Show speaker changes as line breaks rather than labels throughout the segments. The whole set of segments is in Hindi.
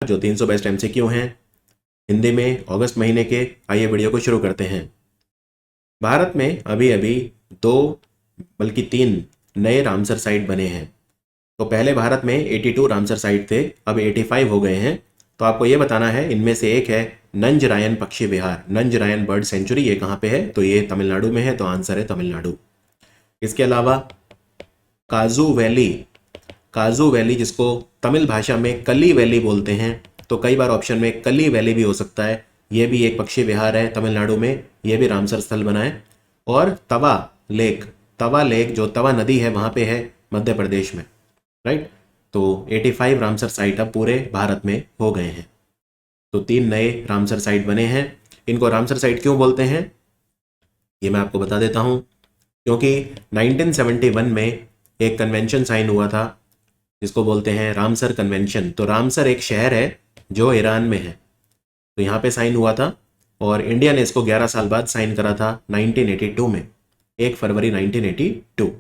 जो 300 बेस्ट एमसीक्यू हैं हिंदी में अगस्त महीने के। आइए वीडियो को शुरू करते हैं। भारत में अभी अभी 2 बल्कि 3 नए रामसर साइट बने हैं। तो पहले भारत में 82 रामसर साइट थे, अब 85 हो गए हैं। तो आपको ये बताना है, इनमें से एक है नंजरायन पक्षी विहार, नंजरायन बर्ड सेंचुरी। ये कहाँ पे है? तो ये तमिलनाडु में है, तो आंसर है तमिलनाडु। इसके अलावा काजू वैली, काजू वैली जिसको तमिल भाषा में कली वैली बोलते हैं, तो कई बार ऑप्शन में कली वैली भी हो सकता है। ये भी एक पक्षी विहार है तमिलनाडु में, ये भी रामसर स्थल बना है। और तवा लेक, तवा लेक जो तवा नदी है वहाँ पे है मध्य प्रदेश में, राइट। तो 85 रामसर साइट अब पूरे भारत में हो गए हैं। तो 3 नए रामसर साइट बने हैं। इनको रामसर साइट क्यों बोलते हैं ये मैं आपको बता देता हूँ। क्योंकि 1971 में एक कन्वेंशन साइन हुआ था जिसको बोलते हैं रामसर कन्वेंशन। तो रामसर एक शहर है जो ईरान में है, तो यहाँ पे साइन हुआ था और इंडिया ने इसको 11 साल बाद साइन करा था 1982 में, 1 फरवरी 1982।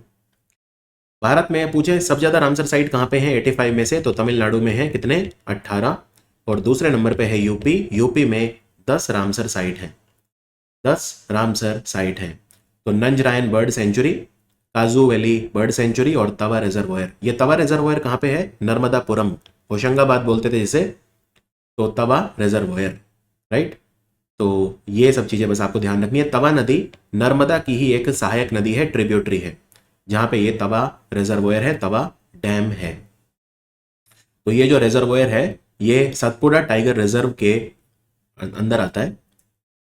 भारत में पूछे सबसे ज़्यादा रामसर साइट कहाँ पे हैं 85 में से, तो तमिलनाडु में है कितने? 18। और दूसरे नंबर पे है यूपी, यूपी में 10 रामसर साइट हैं, 10 रामसर साइट हैं। तो नंजरायन बर्ड सेंचुरी, काजू वैली बर्ड सेंचुरी और तवा रिजर्वायर। ये तवा रिजर्वायर कहाँ पे है? नर्मदापुरम, होशंगाबाद बोलते थे जिसे, तो तवा रिजर्वायर, राइट। तो ये सब चीज़ें बस आपको ध्यान रखनी है। तवा नदी नर्मदा की ही एक सहायक नदी है, ट्रिब्यूटरी है, जहाँ पे ये तवा रिजर्वायर है, तवा डैम है। तो ये जो रिजर्वायर है ये सतपुड़ा टाइगर रिजर्व के अंदर आता है,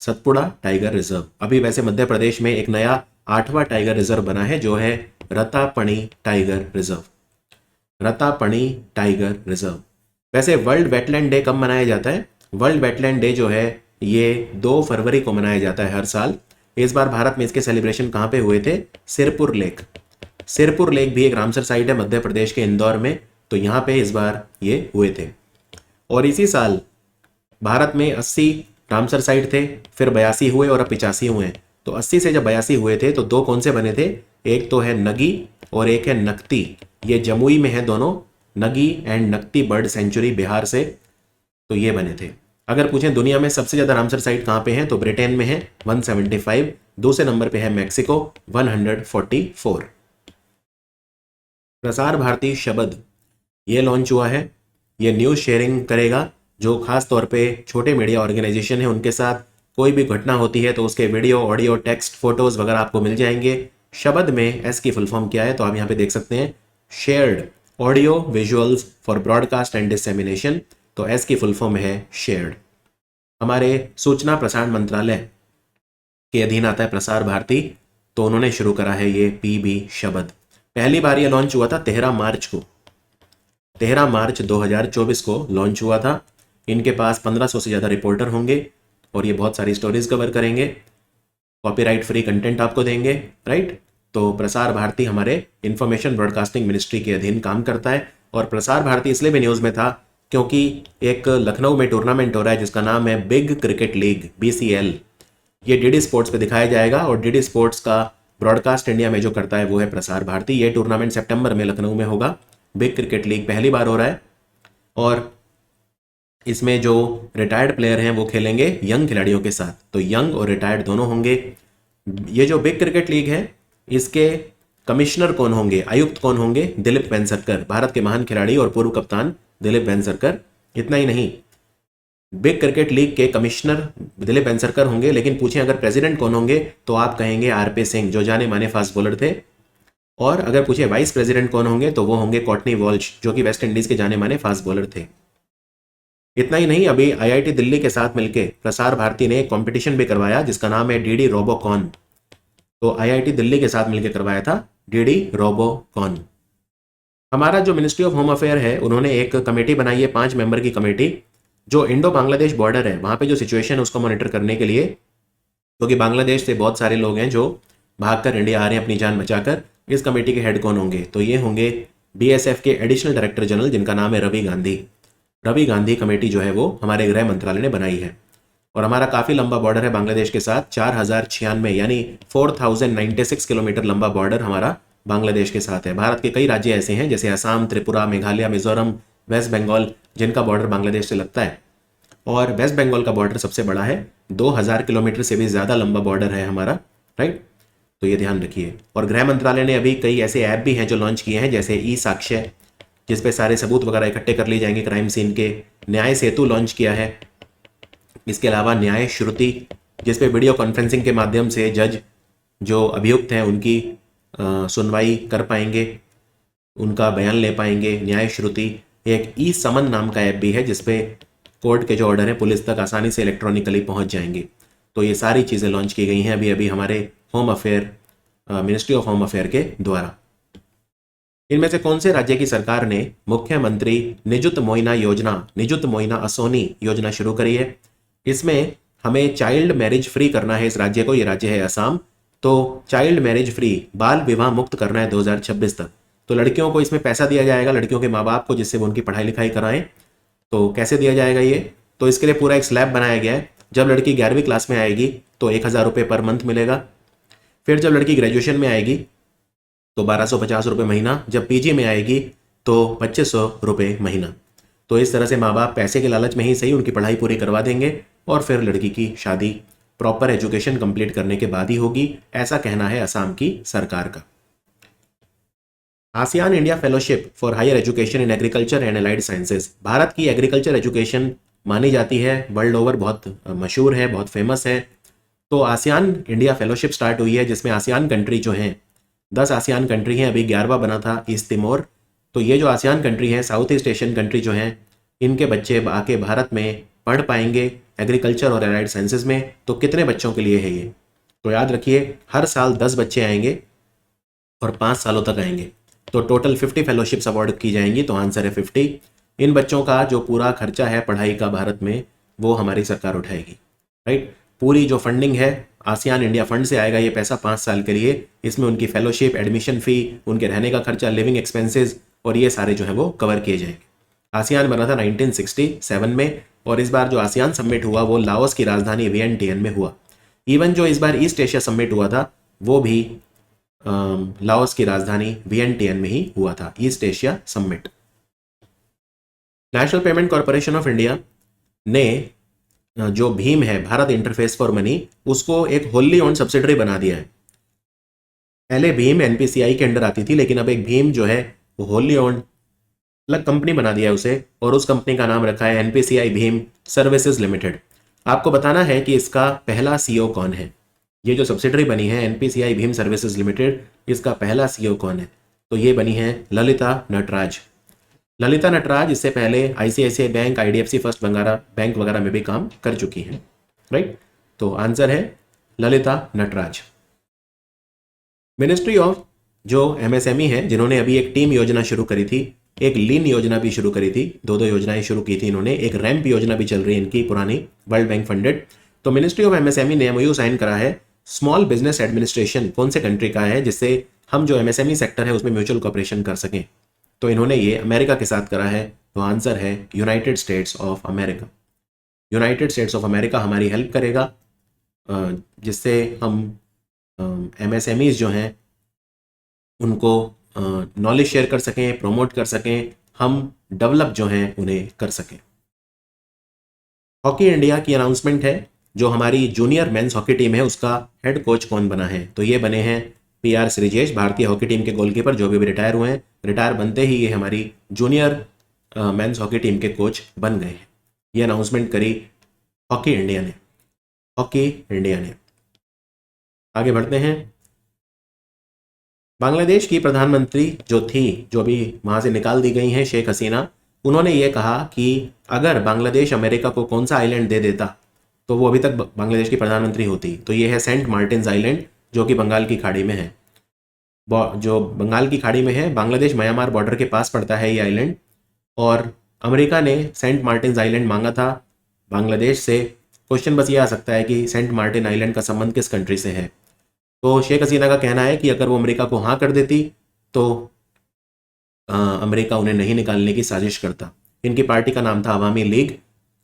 सतपुड़ा टाइगर रिजर्व। अभी वैसे मध्य प्रदेश में एक नया 8वां टाइगर रिजर्व बना है जो है रतापणी टाइगर रिजर्व, रतापणी टाइगर रिजर्व। वैसे वर्ल्ड वेटलैंड डे कब मनाया जाता है? वर्ल्ड वेटलैंड डे जो है ये 2 फरवरी को मनाया जाता है हर साल। इस बार भारत में इसके सेलिब्रेशन कहाँ पे हुए थे? सिरपुर लेक, सिरपुर लेक भी एक रामसर साइट है मध्य प्रदेश के इंदौर में, तो यहाँ पे इस बार ये हुए थे। और इसी साल भारत में 80 रामसर साइट थे, फिर 82 हुए और अब 85 हुए हैं। तो 80 से जब 82 हुए थे तो 2 कौन से बने थे? एक तो है नगी और एक है नक्ती। ये जमुई में है दोनों, नगी and Nakti bird sanctuary Bihar से, तो ये बने थे। अगर पूछें दुनिया में सबसे ज़्यादा रामसर साइट कहाँ पे हैं, तो ब्रिटेन में है 175, दूसरे नंबर पे है मैक्सिको 144। प्रसार भारती शबद ये लॉन्च हुआ है, ये न्यूज़ शेयरिंग करेगा। जो खास तौर पे छोटे मीडिया ऑर्गेनाइजेशन है उनके साथ कोई भी घटना होती है तो उसके वीडियो, ऑडियो, टेक्स्ट, फोटोज़ वगैरह आपको मिल जाएंगे। शबद में एस की फुल फॉर्म क्या है, तो आप यहाँ पे देख सकते हैं, shared audio visuals for broadcast and dissemination. तो एस की फुल फॉर्म है शेयर्ड। हमारे सूचना प्रसारण मंत्रालय के अधीन आता है प्रसार भारती, तो उन्होंने शुरू करा है ये पीबी शबद। पहली बार ये लॉन्च हुआ था 13 मार्च को, 13 मार्च 2024 को लॉन्च हुआ था। इनके पास 1500 से ज़्यादा रिपोर्टर होंगे और ये बहुत सारी स्टोरीज कवर करेंगे, कॉपीराइट फ्री कंटेंट आपको देंगे, राइट। तो प्रसार भारती हमारे इंफॉर्मेशन ब्रॉडकास्टिंग मिनिस्ट्री के अधीन काम करता है। और प्रसार भारती इसलिए भी न्यूज़ में था क्योंकि एक लखनऊ में टूर्नामेंट हो रहा है जिसका नाम है बिग क्रिकेट लीग, BCL। ये डीडी स्पोर्ट्स पे दिखाया जाएगा और डीडी स्पोर्ट्स का ब्रॉडकास्ट इंडिया में जो करता है वो है प्रसार भारती। ये टूर्नामेंट सितंबर में लखनऊ में होगा, बिग क्रिकेट लीग पहली बार हो रहा है। और इसमें जो रिटायर्ड प्लेयर हैं वो खेलेंगे यंग खिलाड़ियों के साथ, तो यंग और रिटायर्ड दोनों होंगे। ये जो बिग क्रिकेट लीग है इसके कमिश्नर कौन होंगे, आयुक्त कौन होंगे? दिलीप वेंसरकर, भारत के महान खिलाड़ी और पूर्व कप्तान दिलीप वेंसरकर। इतना ही नहीं, बिग क्रिकेट लीग के कमिश्नर दिलीप वेंसरकर होंगे, लेकिन पूछें अगर प्रेसिडेंट कौन होंगे तो आप कहेंगे RP सिंह, जो जाने माने फास्ट बॉलर थे। और अगर पूछे वाइस प्रेसिडेंट कौन होंगे तो वो होंगे कॉटनी वॉल्श, जो कि वेस्ट इंडीज के जाने माने फास्ट बॉलर थे। इतना ही नहीं, अभी IIT दिल्ली के साथ मिलकर प्रसार भारती ने एक कॉम्पिटिशन भी करवाया जिसका नाम है DD रोबोकॉन। तो IIT दिल्ली के साथ मिलकर करवाया था DD रोबोकॉन। हमारा जो मिनिस्ट्री ऑफ होम अफेयर है उन्होंने एक कमेटी बनाई है, 5 मेंबर की कमेटी, जो इंडो बांग्लादेश बॉर्डर है वहाँ पे जो सिचुएशन है उसको मॉनिटर करने के लिए, क्योंकि बांग्लादेश से बहुत सारे लोग हैं जो भागकर इंडिया आ रहे हैं अपनी जान बचाकर। इस कमेटी के हेड कौन होंगे? तो ये होंगे BSF के एडिशनल डायरेक्टर जनरल जिनका नाम है रवि गांधी। रवि गांधी कमेटी जो है वो हमारे गृह मंत्रालय ने बनाई है। और हमारा काफ़ी लंबा बॉर्डर है बांग्लादेश के साथ, 4096 यानी 4096 किलोमीटर लंबा बॉर्डर हमारा बांग्लादेश के साथ है। भारत के कई राज्य ऐसे हैं जैसे असम, त्रिपुरा, मेघालय, मिजोरम, वेस्ट बंगाल, जिनका बॉर्डर बांग्लादेश से लगता है, और वेस्ट बंगाल का बॉर्डर सबसे बड़ा है, 2000 किलोमीटर से भी ज़्यादा लंबा बॉर्डर है हमारा, राइट। तो ये ध्यान रखिए। और गृह मंत्रालय ने अभी कई ऐसे ऐप भी हैं जो लॉन्च किए हैं, जैसे ई साक्ष्य, जिस पे सारे सबूत वगैरह इकट्ठे कर लिए जाएंगे क्राइम सीन के। न्याय सेतु लॉन्च किया है। इसके अलावा न्याय श्रुति, जिस पे वीडियो कॉन्फ्रेंसिंग के माध्यम से जज जो अभियुक्त हैं उनकी सुनवाई कर पाएंगे, उनका बयान ले पाएंगे। न्याय श्रुति एक ई समन नाम का ऐप भी है, जिसपे कोर्ट के जो ऑर्डर है पुलिस तक आसानी से इलेक्ट्रॉनिकली पहुंच जाएंगे। तो ये सारी चीज़ें लॉन्च की गई हैं अभी अभी हमारे home affair, ministry of home affair के द्वारा। इनमें से कौन से राज्य की सरकार ने मुख्यमंत्री निजुत मोइना योजना, निजुत मोइना असोनी योजना शुरू करी है? इसमें हमें चाइल्ड मैरिज फ्री करना है इस राज्य को, ये राज्य है असम। तो चाइल्ड मैरिज फ्री, बाल विवाह मुक्त करना है 2026 तक। तो लड़कियों को इसमें पैसा दिया जाएगा, लड़कियों के माँ बाप को, जिससे वो उनकी पढ़ाई लिखाई कराएं। तो कैसे दिया जाएगा ये? तो इसके लिए पूरा एक स्लैब बनाया गया है। जब लड़की 11वीं क्लास में आएगी तो 1000 रुपये पर मंथ मिलेगा। फिर जब लड़की ग्रेजुएशन में आएगी तो 1250 रुपये महीना। जब पीजी में आएगी तो 2500 रुपये महीना। तो इस तरह से माँ बाप पैसे के लालच में ही सही उनकी पढ़ाई पूरी करवा देंगे, और फिर लड़की की शादी प्रॉपर एजुकेशन कंप्लीट करने के बाद ही होगी, ऐसा कहना है असम की सरकार का। ASEAN India fellowship for higher education in agriculture and allied sciences, Bharat की एग्रीकल्चर एजुकेशन मानी जाती है, वर्ल्ड ओवर बहुत मशहूर है, बहुत फेमस है। तो आसियान इंडिया फेलोशिप स्टार्ट हुई है, जिसमें आसियान कंट्री जो हैं, 10 आसियान कंट्री हैं, अभी 11वां बना था ईस्ट तिमोर। तो ये जो आसियान कंट्री हैं, साउथ ईस्ट एशियन कंट्री जो हैं, इनके बच्चे आके भारत में पढ़ पाएंगे एग्रीकल्चर और एलाइड साइंसेज में। तो कितने बच्चों के लिए है ये? तो याद रखिए, हर साल 10 बच्चे आएंगे और 5 सालों तक आएंगे। तो टोटल 50 फेलोशिप्स अवार्ड की जाएंगी। तो आंसर है 50। इन बच्चों का जो पूरा खर्चा है पढ़ाई का भारत में, वो हमारी सरकार उठाएगी, राइट। पूरी जो फंडिंग है आसियान इंडिया फंड से आएगा ये पैसा 5 साल के लिए। इसमें उनकी फेलोशिप, एडमिशन फ़ी, उनके रहने का खर्चा, लिविंग एक्सपेंसेस और ये सारे जो है वो कवर किए जाएंगे। आसियान बना था 1967 में, और इस बार जो आसियान समिट हुआ वो लाओस की राजधानी वियंटियन में हुआ। इवन जो इस बार ईस्ट एशिया समिट हुआ था वो भी लाओस की राजधानी वियंटियन में ही हुआ था, east Asia summit. National payment corporation of India ने जो भीम है, भारत इंटरफेस फॉर मनी, उसको एक होली ओन्ड सब्सिडरी बना दिया है। पहले भीम एनपीसीआई के अंडर आती थी, लेकिन अब एक भीम जो है वो होली ओन्ड अलग कंपनी बना दिया है उसे, और उस कंपनी का नाम रखा है एनपीसीआई भीम सर्विसेज लिमिटेड। आपको बताना है कि इसका पहला सीईओ कौन है। ये जो सब्सिडरी बनी है एनपीसीआई भीम सर्विसेज लिमिटेड, इसका पहला सीईओ कौन है? तो ये बनी है ललिता नटराज। ललिता नटराज इससे पहले ICICI bank, IDFC first bank वगैरह में भी काम कर चुकी हैं, राइट। तो आंसर है ललिता नटराज। मिनिस्ट्री ऑफ जो एमएसएमई है, जिन्होंने अभी एक टीम योजना शुरू करी थी, एक लीन योजना भी शुरू करी थी, दो योजनाएं शुरू की थी इन्होंने। एक रैंप योजना भी चल रही है इनकी पुरानी, वर्ल्ड बैंक फंडेड। तो मिनिस्ट्री ऑफ एमएसएमई ने एमओयू साइन करा है। स्मॉल बिजनेस एडमिनिस्ट्रेशन कौन से कंट्री का है, जिससे हम जो एमएसएमई सेक्टर है उसमें म्यूचुअल कॉपरेशन कर सकें? तो इन्होंने ये अमेरिका के साथ करा है। तो आंसर है United states of America. United states of America हमारी हेल्प करेगा, जिससे हम एमएसएमईज जो हैं उनको नॉलेज शेयर कर सकें, प्रमोट कर सकें, हम डेवलप जो हैं उन्हें कर सकें। हॉकी इंडिया की अनाउंसमेंट है। जो हमारी जूनियर मेंस हॉकी टीम है उसका हेड कोच कौन बना है? तो ये बने हैं पीआर श्रीजेश, भारतीय हॉकी टीम के गोलकीपर, जो भी रिटायर हुए हैं। रिटायर बनते ही ये हमारी जूनियर मेंस हॉकी टीम के कोच बन गए हैं। ये अनाउंसमेंट करी हॉकी इंडिया ने। हॉकी इंडिया ने। आगे बढ़ते हैं। बांग्लादेश की प्रधानमंत्री जो थी, जो अभी वहां से निकाल दी गई हैं, शेख हसीना, उन्होंने ये कहा कि अगर बांग्लादेश अमेरिका को कौन सा आइलैंड दे देता तो वो अभी तक बांग्लादेश की प्रधानमंत्री होती। तो ये है सेंट मार्टिन्स आइलैंड, जो कि बंगाल की खाड़ी में है। जो बंगाल की खाड़ी में है, बांग्लादेश म्यांमार बॉर्डर के पास पड़ता है ये आइलैंड। और अमेरिका ने सेंट मार्टिन्स आइलैंड मांगा था बांग्लादेश से। क्वेश्चन बस ये आ सकता है कि सेंट मार्टिन आइलैंड का संबंध किस कंट्री से है। तो शेख हसीना का कहना है कि अगर वो अमेरिका को हाँ कर देती तो अमेरिका उन्हें नहीं निकालने की साजिश करता। इनकी पार्टी का नाम था अवामी लीग।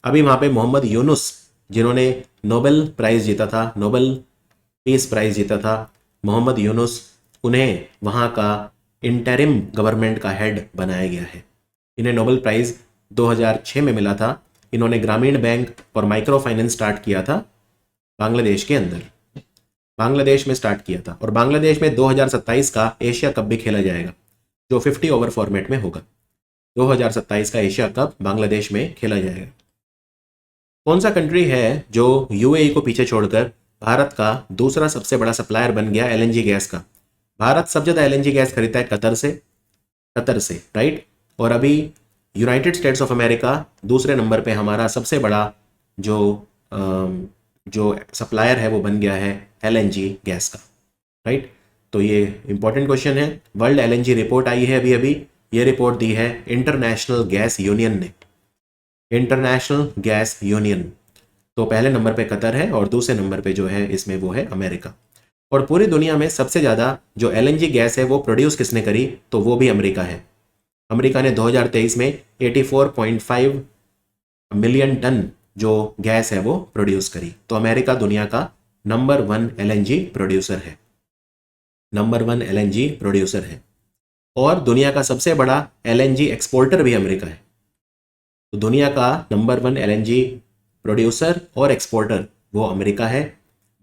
अभी वहाँ पे मोहम्मद यूनुस, जिन्होंने नोबेल प्राइज़ जीता था, नोबेल पीस प्राइज़ जीता था, मोहम्मद यूनुस, उन्हें वहाँ का इंटरिम गवर्नमेंट का हेड बनाया गया है। इन्हें नोबेल प्राइज़ 2006 में मिला था। इन्होंने ग्रामीण बैंक और माइक्रो फाइनेंस स्टार्ट किया था बांग्लादेश के अंदर, बांग्लादेश में स्टार्ट किया था। और बांग्लादेश में 2027 का एशिया कप भी खेला जाएगा जो 50 ओवर फॉर्मेट में होगा। 2027 का एशिया कप बांग्लादेश में खेला जाएगा। कौन सा कंट्री है जो यूएई को पीछे छोड़कर भारत का दूसरा सबसे बड़ा सप्लायर बन गया एलएनजी गैस का? भारत सबसे ज़्यादा एलएनजी गैस खरीदता है कतर से, राइट। और अभी यूनाइटेड स्टेट्स ऑफ अमेरिका दूसरे नंबर पे हमारा सबसे बड़ा जो सप्लायर है वो बन गया है एलएनजी गैस का, राइट। तो ये इंपॉर्टेंट क्वेश्चन है। वर्ल्ड एलएनजी रिपोर्ट आई है अभी अभी, ये रिपोर्ट दी है इंटरनेशनल गैस यूनियन ने, इंटरनेशनल गैस यूनियन। तो पहले नंबर पे कतर है और दूसरे नंबर पे जो है इसमें वो है अमेरिका। और पूरी दुनिया में सबसे ज़्यादा जो एलएनजी गैस है वो प्रोड्यूस किसने करी? तो वो भी अमेरिका है। अमेरिका ने 2023 में 84.5 मिलियन टन जो गैस है वो प्रोड्यूस करी। तो अमेरिका दुनिया का नंबर 1 एलएनजी प्रोड्यूसर है, नंबर 1 एलएनजी प्रोड्यूसर है। और दुनिया का सबसे बड़ा एलएनजी एक्सपोर्टर भी अमेरिका है। तो दुनिया का नंबर 1 एलएनजी प्रोड्यूसर और एक्सपोर्टर वो अमेरिका है।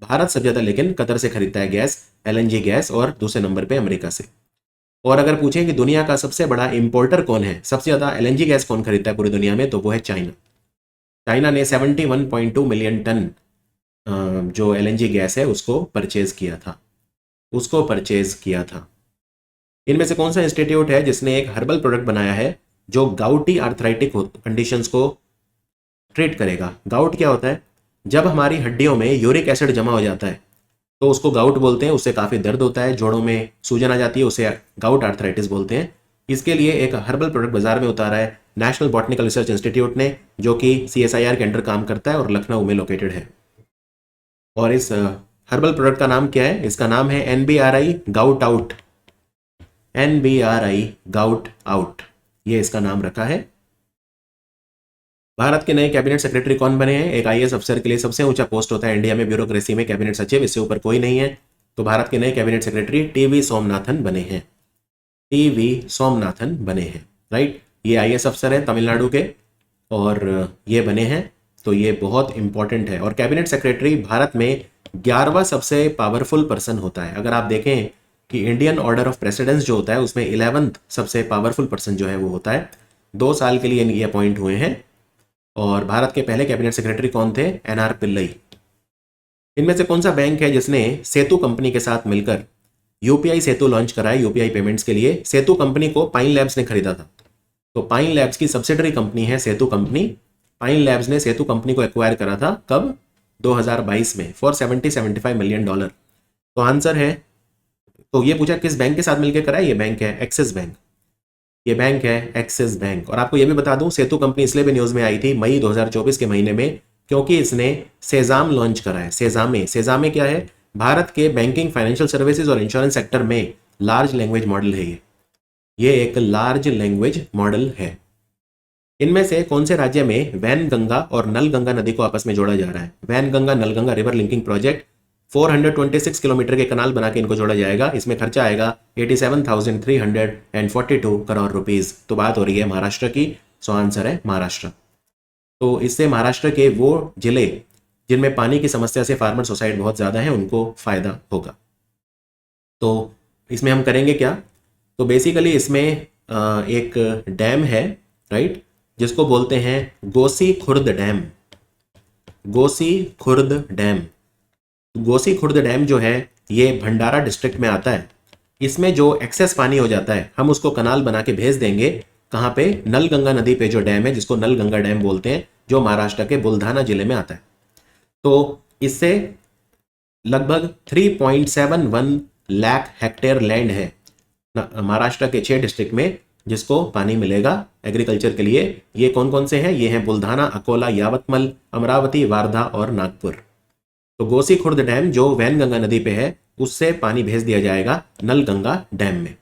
भारत सबसे ज़्यादा लेकिन कतर से खरीदता है गैस, एलएनजी गैस, और दूसरे नंबर पे अमेरिका से। और अगर पूछें कि दुनिया का सबसे बड़ा इंपोर्टर कौन है, सबसे ज़्यादा एलएनजी गैस कौन खरीदता है पूरी दुनिया में, तो वो है चाइना। चाइना ने 71.2 मिलियन टन जो एलएनजी गैस है उसको परचेज किया था। इनमें से कौन सा इंस्टीट्यूट है जिसने एक हर्बल प्रोडक्ट बनाया है जो गाउटी आर्थराइटिक कंडीशंस को ट्रीट करेगा? गाउट क्या होता है? जब हमारी हड्डियों में यूरिक एसिड जमा हो जाता है तो उसको गाउट बोलते हैं। उससे काफ़ी दर्द होता है, जोड़ों में सूजन आ जाती है, उसे गाउट आर्थराइटिस बोलते हैं। इसके लिए एक हर्बल प्रोडक्ट बाजार में उतारा है नेशनल बॉटनिकल रिसर्च इंस्टीट्यूट ने, जो कि CSIR के अंडर काम करता है और लखनऊ में लोकेटेड है। और इस हर्बल प्रोडक्ट का नाम क्या है? इसका नाम है NBRI gout out, NBRI gout out, ये इसका नाम रखा है। भारत के नए कैबिनेट सेक्रेटरी कौन बने हैं? एक IAS अफसर के लिए सबसे ऊंचा पोस्ट होता है इंडिया में ब्यूरोक्रेसी में कैबिनेट सचिव, इससे ऊपर कोई नहीं है। तो भारत के नए कैबिनेट सेक्रेटरी TV सोमनाथन बने हैं, TV सोमनाथन बने हैं, राइट। ये IAS अफसर है तमिलनाडु के और ये बने हैं। तो ये बहुत इंपॉर्टेंट है। और कैबिनेट सेक्रेटरी भारत में 11वां सबसे पावरफुल पर्सन होता है। अगर आप देखें कि इंडियन ऑर्डर ऑफ प्रेसिडेंस जो होता है उसमें 11th सबसे पावरफुल पर्सन जो है वो होता है। 2 साल के लिए ये अपॉइंट हुए हैं। और भारत के पहले कैबिनेट सेक्रेटरी कौन थे? NR पिल्लई। इनमें से कौन सा बैंक है जिसने सेतु कंपनी के साथ मिलकर UPI सेतु लॉन्च कराया UPI पेमेंट्स के लिए? सेतु कंपनी को पाइन लैब्स ने खरीदा था। तो पाइन लैब्स की सब्सिडरी कंपनी है सेतु कंपनी। पाइन लैब्स ने सेतु कंपनी को एक्वायर करा था कब? 2022 में फॉर $75 मिलियन। तो आंसर है, तो ये पूछा किस बैंक के साथ मिलकर करा है? ये बैंक है एक्सिस बैंक, ये बैंक है एक्सिस बैंक। और आपको ये भी बता दूं सेतु कंपनी इसलिए भी न्यूज़ में आई थी मई 2024 के महीने में क्योंकि इसने सेजाम लॉन्च करा है। सेजामे क्या है? भारत के बैंकिंग, फाइनेंशियल सर्विसेज और इंश्योरेंस सेक्टर में लार्ज लैंग्वेज मॉडल है ये एक लार्ज लैंग्वेज मॉडल है। इनमें से कौन से राज्य में वैनगंगा और नलगंगा नदी को आपस में जोड़ा जा रहा है? Wainganga Nalganga river linking project 426 kilometre के कनाल बना के इनको जोड़ा जाएगा। इसमें खर्चा आएगा 87,342 करोड़ रुपीस। तो बात हो रही है महाराष्ट्र की, सो आंसर है महाराष्ट्र। तो इससे महाराष्ट्र के वो जिले जिनमें पानी की समस्या से फार्मर सुसाइड बहुत ज़्यादा है उनको फायदा होगा। तो इसमें हम करेंगे क्या? तो बेसिकली इसमें एक डैम है, राइट, जिसको बोलते हैं Ghosi Khurd dam. Ghosi Khurd dam, Ghosi Khurd dam जो है ये भंडारा डिस्ट्रिक्ट में आता है। इसमें जो एक्सेस पानी हो जाता है हम उसको कनाल बना के भेज देंगे कहाँ पे? नलगंगा नदी पे जो डैम है जिसको नलगंगा डैम बोलते हैं, जो महाराष्ट्र के बुल्धाना जिले में आता है। तो इससे लगभग 3.71 लाख हेक्टेयर लैंड है महाराष्ट्र के 6 डिस्ट्रिक्ट में जिसको पानी मिलेगा एग्रीकल्चर के लिए। ये कौन कौन से हैं? ये हैं बुल्धाना, अकोला, यावतमल, अमरावती, वारधा और नागपुर। तो गोसी खुर्द डैम जो वैनगंगा नदी पे है उससे पानी भेज दिया जाएगा नलगंगा डैम में।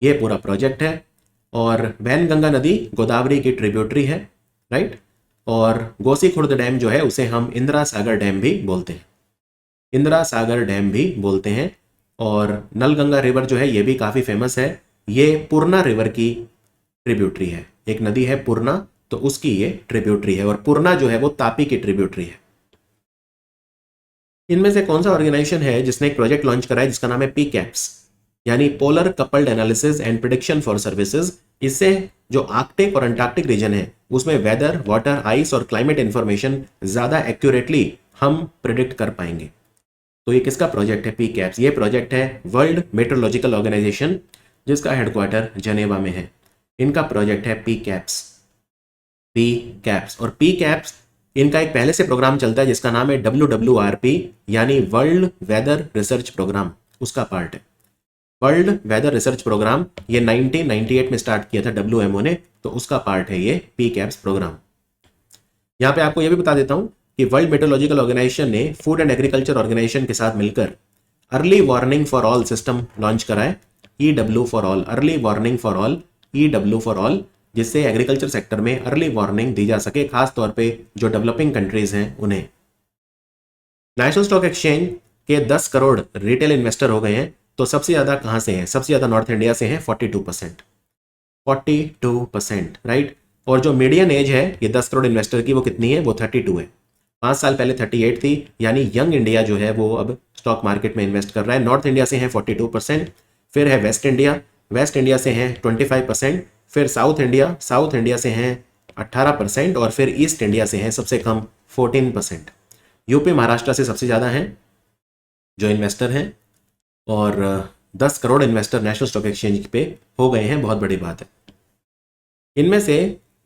ये पूरा प्रोजेक्ट है। और वैनगंगा नदी गोदावरी की ट्रिब्यूटरी है, राइट। और गोसी खुर्द डैम जो है उसे हम इंदिरा सागर डैम भी बोलते हैं, इंदिरा सागर डैम भी बोलते हैं। और नलगंगा रिवर जो है ये भी काफ़ी फेमस है। ये पूर्णा रिवर की ट्रिब्यूटरी है, एक नदी है पूर्णा, तो तो उसकी ये ट्रिब्यूटरी है, और पूर्णा जो है वो तापी की ट्रिब्यूटरी है। इनमें से कौन सा ऑर्गेनाइजेशन है जिसने एक प्रोजेक्ट लॉन्च करा है जिसका नाम है पी कैप्स, यानी polar coupled analysis and prediction for services. इससे जो आर्कटिक और अंटार्कटिक रीजन है उसमें वेदर, वाटर, आइस और क्लाइमेट इंफॉर्मेशन ज्यादा एक्यूरेटली हम प्रिडिक्ट कर पाएंगे। तो ये किसका प्रोजेक्ट है? P caps. ये प्रोजेक्ट है वर्ल्ड मेट्रोलॉजिकल ऑर्गेनाइजेशन जिसका हेडक्वार्टर जेनेवा में है। इनका प्रोजेक्ट है पी कैप्स। पी कैप्स और पी कैप्स इनका एक पहले से प्रोग्राम चलता है जिसका नाम है WWRP, यानी वर्ल्ड वेदर रिसर्च प्रोग्राम, उसका पार्ट है। वर्ल्ड वेदर रिसर्च प्रोग्राम ये 1998 में स्टार्ट किया था WMO ने, तो उसका पार्ट है ये पी कैप्स प्रोग्राम। यहां पे आपको ये भी बता देता हूं कि वर्ल्ड मेट्रोलॉजिकल ऑर्गेनाइजेशन ने फूड एंड एग्रीकल्चर ऑर्गेनाइजेशन के साथ मिलकर early warning for all system launch करा है, EW for all, early warning for all, EW for all, जिससे एग्रीकल्चर सेक्टर में अर्ली वार्निंग दी जा सके, खास तौर पे जो डेवलपिंग कंट्रीज हैं उन्हें। नेशनल स्टॉक एक्सचेंज के 10 करोड़ रिटेल इन्वेस्टर हो गए हैं, तो सबसे ज्यादा कहां से हैं? सबसे ज्यादा नॉर्थ इंडिया से हैं, 42%। 42%, राइट। और जो मीडियन एज है ये 10 करोड़ इन्वेस्टर की वो कितनी है? वो 32 है। 5 साल पहले 38 थी, यानी यंग इंडिया जो है वो अब स्टॉक मार्केट में इन्वेस्ट कर रहा है। नॉर्थ इंडिया से है 42%, फिर है वेस्ट इंडिया, वेस्ट इंडिया से है 25%, फिर साउथ इंडिया से हैं 18%, और फिर ईस्ट इंडिया से हैं सबसे कम 14%। यूपी महाराष्ट्र से सबसे ज़्यादा हैं जो इन्वेस्टर हैं, और 10 crore investor national stock exchange पे हो गए हैं, बहुत बड़ी बात है। इनमें से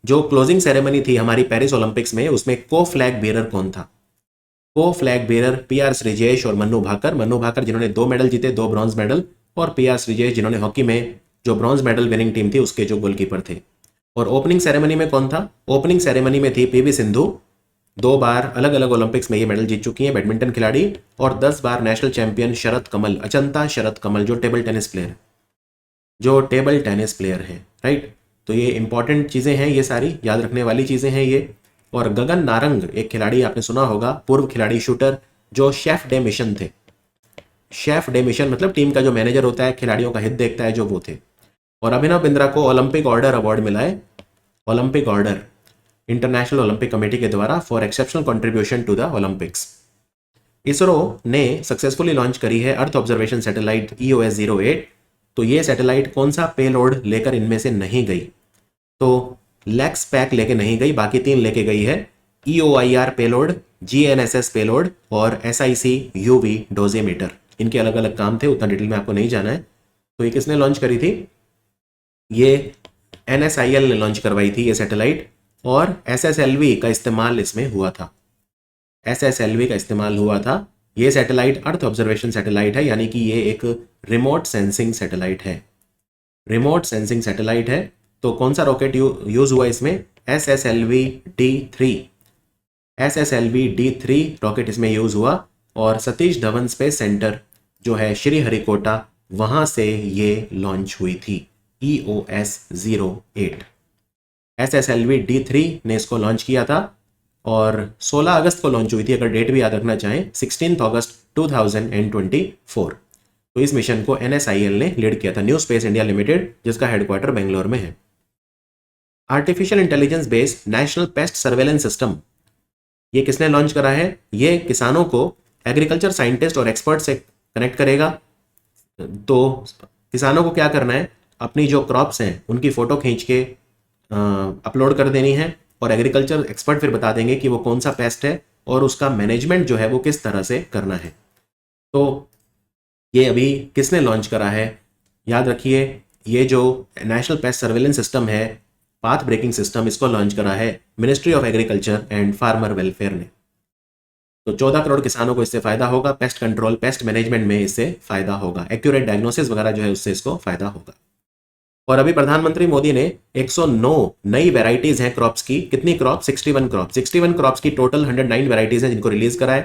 जो क्लोजिंग सेरेमनी थी हमारी पेरिस ओलंपिक्स में, उसमें को फ्लैग बेरर कौन था? को फ्लैग बेरर PR श्रीजेश और मन्नू भाकर। मन्नू भाकर जिन्होंने 2 मेडल जीते, 2 ब्रॉन्ज मेडल, और PR श्रीजेश जिन्होंने हॉकी में जो ब्रॉन्ज मेडल विनिंग टीम थी उसके जो गोलकीपर थे। और ओपनिंग सेरेमनी में कौन था? ओपनिंग सेरेमनी में थी PV सिंधु, 2 बार अलग अलग ओलंपिक्स में ये मेडल जीत चुकी हैं, बैडमिंटन खिलाड़ी, और 10 बार नेशनल चैंपियन शरत कमल, अचंता शरत कमल, जो टेबल टेनिस प्लेयर है, राइट। तो ये इंपॉर्टेंट चीजें हैं, ये सारी याद रखने वाली चीजें हैं ये। और गगन नारंग एक खिलाड़ी आपने सुना होगा, पूर्व खिलाड़ी शूटर, जो शेफ डे मिशन थे। शेफ डे मिशन मतलब टीम का जो मैनेजर होता है, खिलाड़ियों का हित देखता है, जो वो थे। और अभिनव बिंद्रा को ओलंपिक ऑर्डर अवार्ड मिला है, Olympic order, international Olympic committee के द्वारा, for exceptional contribution to the Olympics. ISRO ने सक्सेसफुली लॉन्च करी है अर्थ ऑब्जर्वेशन सैटेलाइट EOS-08। तो ये सैटेलाइट कौन सा पेलोड लेकर इनमें से नहीं गई? तो लेक्स पैक लेके नहीं गई, बाकी 3 लेके गई है, EOIR पेलोड, GNSS पेलोड और SIC UV डोजेमीटर। इनके अलग अलग काम थे, उतना डिटेल में आपको नहीं जाना है। तो ये किसने लॉन्च करी थी? ये NSIL ने लॉन्च करवाई थी ये सैटेलाइट, और SSLV का इस्तेमाल इसमें हुआ था। SSLV का इस्तेमाल हुआ था। ये सैटेलाइट अर्थ ऑब्जर्वेशन सैटेलाइट है, यानी कि ये एक रिमोट सेंसिंग सैटेलाइट है, रिमोट सेंसिंग सैटेलाइट है। तो कौन सा रॉकेट यूज हुआ इसमें? SSLV-D3 रॉकेट इसमें यूज हुआ, और सतीश धवन स्पेस सेंटर जो है श्रीहरिकोटा, वहां से ये लॉन्च हुई थी EOS-08। SSLV-D3 ने इसको लॉन्च किया था, और 16 अगस्त को लॉन्च हुई थी, अगर डेट भी याद रखना चाहें 16 अगस्त 2024। तो इस मिशन को NSIL ने लीड किया था, न्यू स्पेस इंडिया लिमिटेड, जिसका हेडक्वार्टर बेंगलोर में है। Artificial intelligence based national paste surveillance system, ये किसने लॉन्च करा है? ये किसानों को एग्रीकल्चर साइंटिस्ट और एक्सपर्ट से कनेक्ट करेगा। तो किसानों को क्या करना है? अपनी जो क्रॉप्स हैं उनकी फोटो खींच के अपलोड कर देनी है, और एग्रीकल्चर एक्सपर्ट फिर बता देंगे कि वो कौन सा पेस्ट है और उसका मैनेजमेंट जो है वो किस तरह से करना है। तो ये अभी किसने लॉन्च करा है? याद रखिए, ये जो नेशनल पेस्ट सर्वेलेंस सिस्टम है, पाथ ब्रेकिंग सिस्टम, इसको लॉन्च करा है ministry of agriculture and farmer welfare ने। तो 14 करोड़ किसानों को इससे फायदा होगा, पेस्ट कंट्रोल, पेस्ट मैनेजमेंट में इससे फायदा होगा, एक्यूरेट डायग्नोसिस वगैरह जो है उससे इसको फायदा होगा। और अभी प्रधानमंत्री मोदी ने 109 नई वेराइटीज हैं क्रॉप्स की। कितनी क्रॉप? 61 क्रॉप। 61 क्रॉप्स की टोटल 109 वेराइटीज हैं जिनको रिलीज करा है।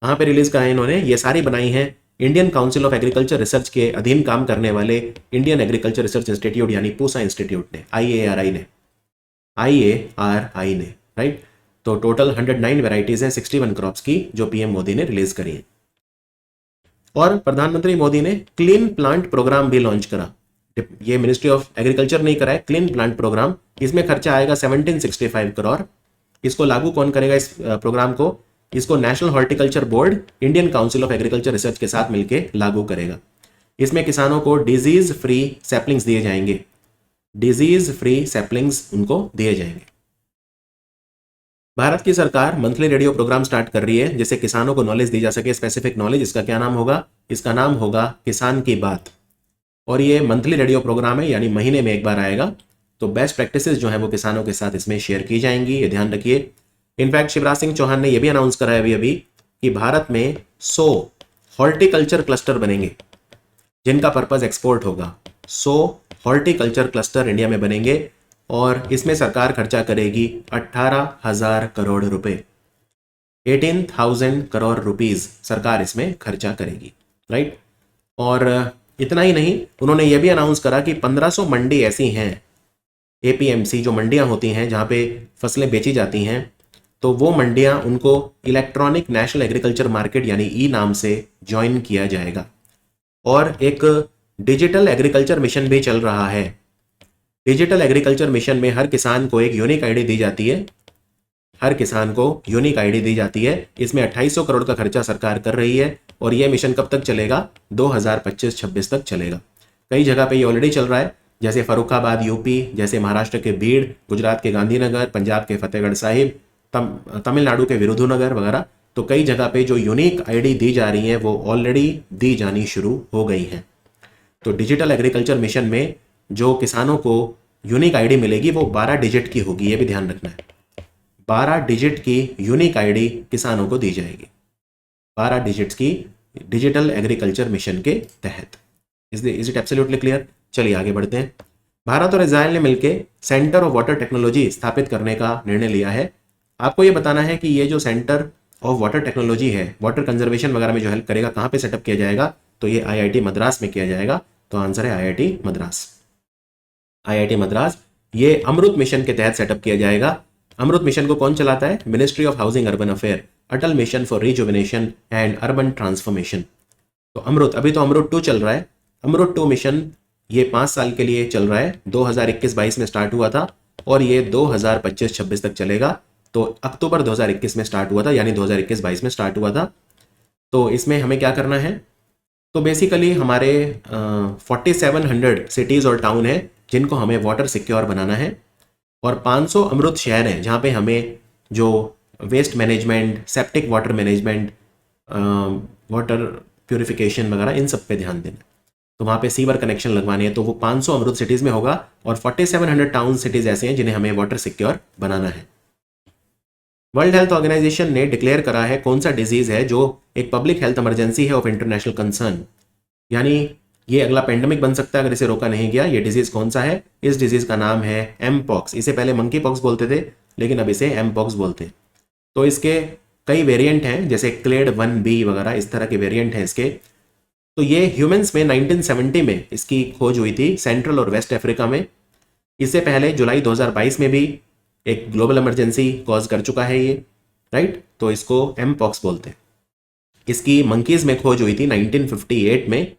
कहां पे रिलीज करा है इन्होंने? ये सारी बनाई है Indian council of agriculture research के अधीन काम करने वाले इंडियन एग्रीकल्चर रिसर्च इंस्टीट्यूट, यानी पूसा इंस्टीट्यूट ने, IARI ने, राइट। तो टोटल 109 वेराइटीज हैं 61 क्रॉप्स की, जो PM मोदी ने रिलीज करी है। और प्रधानमंत्री मोदी ने क्लीन प्लांट प्रोग्राम भी लॉन्च करा। ये मिनिस्ट्री ऑफ एग्रीकल्चर नहीं कराए, क्लीन प्लांट प्रोग्राम, इसमें खर्चा आएगा 1765 करोड़। इसको लागू कौन करेगा इस प्रोग्राम को? इसको national horticulture board Indian council of agriculture research के साथ मिलकर लागू करेगा। इसमें किसानों को डिजीज फ्री सैपलिंग्स दिए जाएंगे, डिजीज फ्री सैपलिंग्स उनको दिए जाएंगे। भारत की सरकार मंथली रेडियो प्रोग्राम स्टार्ट कर रही है जिससे किसानों को नॉलेज दी जा सके, स्पेसिफिक नॉलेज। इसका क्या नाम होगा? इसका नाम होगा किसान की बात। और ये मंथली रेडियो प्रोग्राम है, यानी महीने में एक बार आएगा। तो बेस्ट प्रैक्टिसेस जो है वो किसानों के साथ इसमें शेयर की जाएंगी, ये ध्यान रखिए। इनफैक्ट शिवराज सिंह चौहान ने यह भी अनाउंस करा है अभी अभी कि भारत में 100 हॉर्टिकल्चर क्लस्टर बनेंगे जिनका पर्पज एक्सपोर्ट होगा। 100 हॉर्टिकल्चर क्लस्टर इंडिया में बनेंगे और इसमें सरकार खर्चा करेगी 18,000 करोड़ रुपए, 18,000 करोड़ रुपीज सरकार इसमें खर्चा करेगी, राइट। और इतना ही नहीं, उन्होंने ये भी अनाउंस करा कि 1500 मंडी ऐसी हैं, एपीएमसी जो मंडियां होती हैं जहां पे फसलें बेची जाती हैं, तो वो मंडियां उनको इलेक्ट्रॉनिक नेशनल एग्रीकल्चर मार्केट यानी ई नाम से ज्वाइन किया जाएगा। और एक डिजिटल एग्रीकल्चर मिशन भी चल रहा है। डिजिटल एग्रीकल्चर मिशन में हर किसान को एक यूनिक आईडी दी जाती है, हर किसान को यूनिक आईडी दी जाती है। इसमें 2800 करोड़ का खर्चा सरकार कर रही है और यह मिशन कब तक चलेगा? 2025-26 तक चलेगा। कई जगह पे ये ऑलरेडी चल रहा है, जैसे फरुखाबाद यूपी, जैसे महाराष्ट्र के भीड़, गुजरात के गांधीनगर, पंजाब के फतेहगढ़ साहिब, तमिलनाडु के विरुधुनगर वगैरह। तो कई जगह पे जो यूनिक आईडी दी जा रही है वो ऑलरेडी दी जानी शुरू हो गई हैं। तो डिजिटल एग्रीकल्चर मिशन में जो किसानों को यूनिक आईडी मिलेगी वो 12 डिजिट की होगी, ये भी ध्यान रखना है। 12 डिजिट की यूनिक आईडी किसानों को दी जाएगी, 12 डिजिट्स की डिजिटल एग्रीकल्चर मिशन के तहत। Is it absolutely clear? चलिए आगे बढ़ते हैं। भारत और इजराइल ने मिलकर सेंटर ऑफ वाटर टेक्नोलॉजी स्थापित करने का निर्णय लिया है। आपको ये बताना है कि ये जो सेंटर ऑफ वाटर टेक्नोलॉजी है, वाटर कंजर्वेशन वगैरह में जो हेल्प करेगा, कहाँ पे सेटअप किया जाएगा? तो ये आईआईटी मद्रास में किया जाएगा। तो आंसर है आईआईटी मद्रास। आईआईटी मद्रास ये अमृत मिशन के तहत सेटअप किया जाएगा। अमृत मिशन को कौन चलाता है? Ministry of housing urban affair, Atal mission for rejuvenation and urban transformation. तो अमृत, अभी तो अमृत 2 चल रहा है। अमृत 2 मिशन ये 5 साल के लिए चल रहा है। 2021-22 में स्टार्ट हुआ था और ये 2025-26 तक चलेगा। तो अक्टूबर 2021 में स्टार्ट हुआ था, यानी 2021-22 में स्टार्ट हुआ था। तो इसमें हमें क्या करना है? तो बेसिकली हमारे 4700 सिटीज़ और टाउन है जिनको हमें वाटर सिक्योर बनाना है और 500 अमृत शहर हैं जहाँ पे हमें जो waste management, septic water management, water purification वगैरह इन सब पे ध्यान देना। तो वहाँ पे सीवर कनेक्शन लगवाने हैं, तो वो 500 अमृत सिटीज़ में होगा और 4700 टाउन सिटीज़ ऐसे हैं जिन्हें हमें वाटर सिक्योर बनाना है। वर्ल्ड हेल्थ ऑर्गेनाइजेशन ने डिक्लेयर करा है कौन सा डिजीज है जो एक पब्लिक हेल्थ इमरजेंसी है ऑफ इंटरनेशनल कंसर्न, यानी ये अगला पेंडेमिक बन सकता है अगर इसे रोका नहीं गया। ये डिजीज कौन सा है? इस डिजीज का नाम है एमपॉक्स। इसे पहले मंकी पॉक्स बोलते थे लेकिन अब इसे एमपॉक्स बोलते हैं। तो इसके कई वेरिएंट हैं, जैसे क्लेड 1B वगैरह, इस तरह के वेरिएंट हैं इसके। तो ये ह्यूमंस में 1970 में इसकी खोज हुई थी सेंट्रल और वेस्ट अफ्रीका में। इससे पहले जुलाई 2022 में भी एक ग्लोबल इमरजेंसी कॉज कर चुका है ये, राइट। तो इसको एमपॉक्स बोलते हैं। इसकी मंकीज में खोज हुई थी 1958 में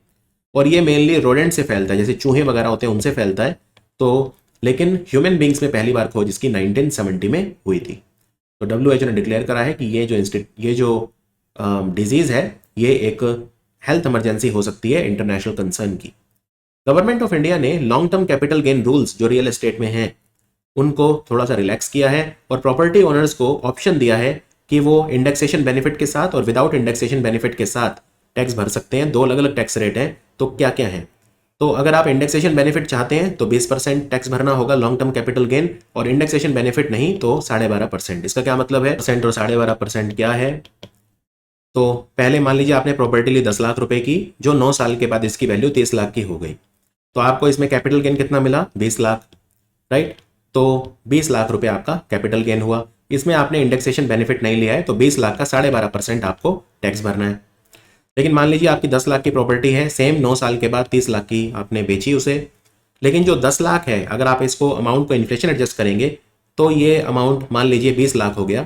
और ये मेनली रोडेंट से फैलता है, जैसे चूहे वगैरह होते हैं उनसे फैलता है। तो लेकिन ह्यूमन बींग्स में पहली बार खोज इसकी 1970 में हुई थी। तो WHO ने डिक्लेयर करा है कि ये जो डिजीज है ये एक हेल्थ इमरजेंसी हो सकती है इंटरनेशनल कंसर्न की। गवर्नमेंट ऑफ इंडिया ने long term capital gain rules जो रियल एस्टेट में हैं उनको थोड़ा सा रिलैक्स किया है और प्रॉपर्टी ओनर्स को ऑप्शन दिया है कि वो इंडेक्सेशन बेनिफिट के साथ और विदाउट इंडेक्सेशन बेनिफिट के साथ टैक्स भर सकते हैं। 2 अलग अलग टैक्स रेट हैं। तो क्या क्या है? तो अगर आप इंडेक्सेशन बेनिफिट चाहते हैं तो 20% टैक्स भरना होगा लॉन्ग टर्म कैपिटल गेन, और इंडेक्सेशन बेनिफिट नहीं तो 12.5%। इसका क्या मतलब है? परसेंट और 12.5% क्या है? तो पहले मान लीजिए आपने प्रॉपर्टी ली 10 लाख रुपए की, जो 9 साल के बाद इसकी वैल्यू 30 लाख की हो गई, तो आपको इसमें कैपिटल गेन कितना मिला? 20 लाख, राइट। तो 20 लाख रुपए आपका कैपिटल गेन हुआ। इसमें आपने इंडेक्सेशन बेनिफिट नहीं लिया है तो 20 लाख का 12.5% आपको टैक्स भरना है। लेकिन मान लीजिए आपकी 10 लाख की प्रॉपर्टी है, सेम 9 साल के बाद 30 लाख की आपने बेची उसे, लेकिन जो 10 लाख है अगर आप इसको अमाउंट को इन्फ्लेशन एडजस्ट करेंगे तो ये अमाउंट मान लीजिए 20 लाख हो गया।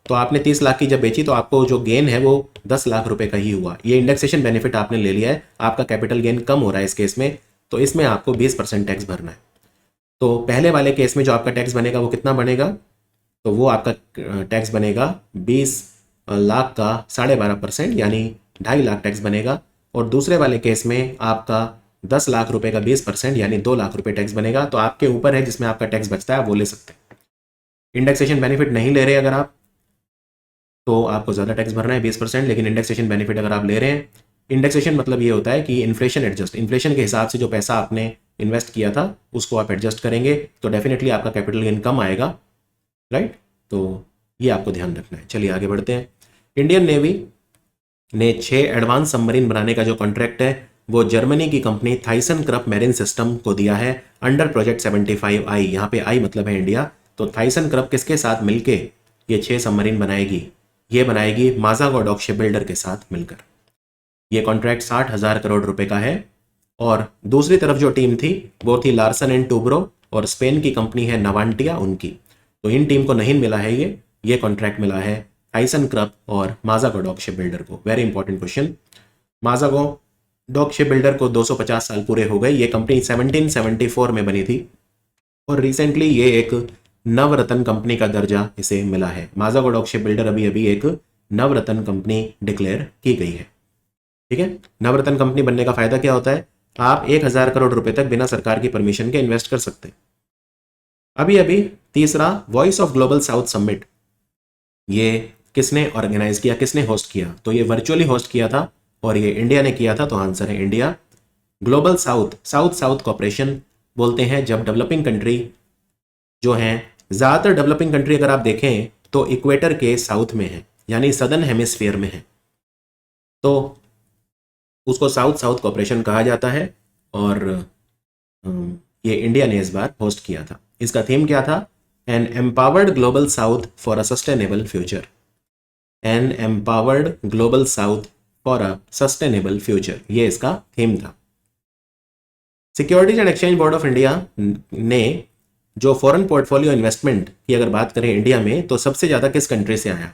तो आपने 30 लाख की जब बेची तो आपको जो गेन है वो 10 लाख रुपए का ही हुआ। ये इंडेक्सेशन बेनिफिट आपने ले लिया है, आपका कैपिटल गेन कम हो रहा है इस केस में। तो इसमें आपको 20% टैक्स भरना है। तो पहले वाले केस में जो आपका टैक्स बनेगा वो कितना बनेगा, तो वो आपका टैक्स बनेगा 20 लाख का 12.5% यानी 2.5 लाख टैक्स बनेगा। और दूसरे वाले केस में आपका 10 लाख रुपए का 20% यानी 2 लाख रुपए टैक्स बनेगा। तो आपके ऊपर है जिसमें आपका टैक्स बचता है, आप वो ले सकते हैं। इंडेक्सेशन बेनिफिट नहीं ले रहे अगर आप, तो आपको ज़्यादा टैक्स भरना है 20%। लेकिन इंडेक्सेशन बेनिफिट अगर आप ले रहे हैं, इंडेक्सेशन मतलब ये होता है कि इन्फ्लेशन एडजस्ट, इन्फ्लेशन के हिसाब से जो पैसा आपने इन्वेस्ट किया था उसको आप एडजस्ट करेंगे, तो डेफिनेटली आपका कैपिटल गेन कम आएगा, राइट। तो ये आपको ध्यान रखना है। चलिए आगे बढ़ते हैं। इंडियन नेवी ने 6 एडवांस सबमरीन बनाने का जो कॉन्ट्रैक्ट है वो जर्मनी की company Thyssen crop marine system को दिया है अंडर प्रोजेक्ट 75I। यहाँ पे आई मतलब है इंडिया। तो थाइसन क्रप किसके साथ मिलके ये 6 सबमरीन बनाएगी, ये बनाएगी माज़ागो डॉक शिप बिल्डर के साथ मिलकर। ये कॉन्ट्रैक्ट 60,000 करोड़ रुपए का है। और दूसरी तरफ जो टीम थी वो थी लार्सन एंड टूब्रो और स्पेन की कंपनी है नवांटिया उनकी। तो इन टीम को नहीं मिला है ये कॉन्ट्रैक्ट मिला है थाइसन क्रप और माज़ागो डॉक शिप बिल्डर को। Very important question. Mazagon Dock Ship Builder को 250 साल पूरे हो गए। ये कंपनी 1774 में बनी थी और रिसेंटली ये एक नवरत्न कंपनी का दर्जा इसे मिला है। माज़ागो डॉक शिप बिल्डर अभी अभी एक नवरत्न कंपनी डिक्लेयर की गई है। ठीक है, नवरत्न कंपनी बनने का फायदा क्या होता है, आप 1000 करोड़ रुपए तक बिना सरकार की परमिशन के इन्वेस्ट कर सकते हैं। अभी अभी तीसरा voice of global south summit, ये किसने ऑर्गेनाइज किया, किसने होस्ट किया, तो ये वर्चुअली होस्ट किया था और ये इंडिया ने किया था। तो आंसर है India. Global south, south south cooperation बोलते हैं जब डेवलपिंग कंट्री जो हैं, ज़्यादातर डेवलपिंग कंट्री अगर आप देखें तो इक्वेटर के साउथ में है यानी सदर्न हेमिस्फीयर में है, तो उसको साउथ साउथ कॉपरेशन कहा जाता है। और ये इंडिया ने इस बार होस्ट किया था। इसका थीम क्या था, an empowered global south for a sustainable future. An empowered global south for a sustainable future, ये इसका थीम था। Securities and exchange board of India ने जो फॉरेन पोर्टफोलियो इन्वेस्टमेंट की अगर बात करें इंडिया में, तो सबसे ज़्यादा किस कंट्री से आया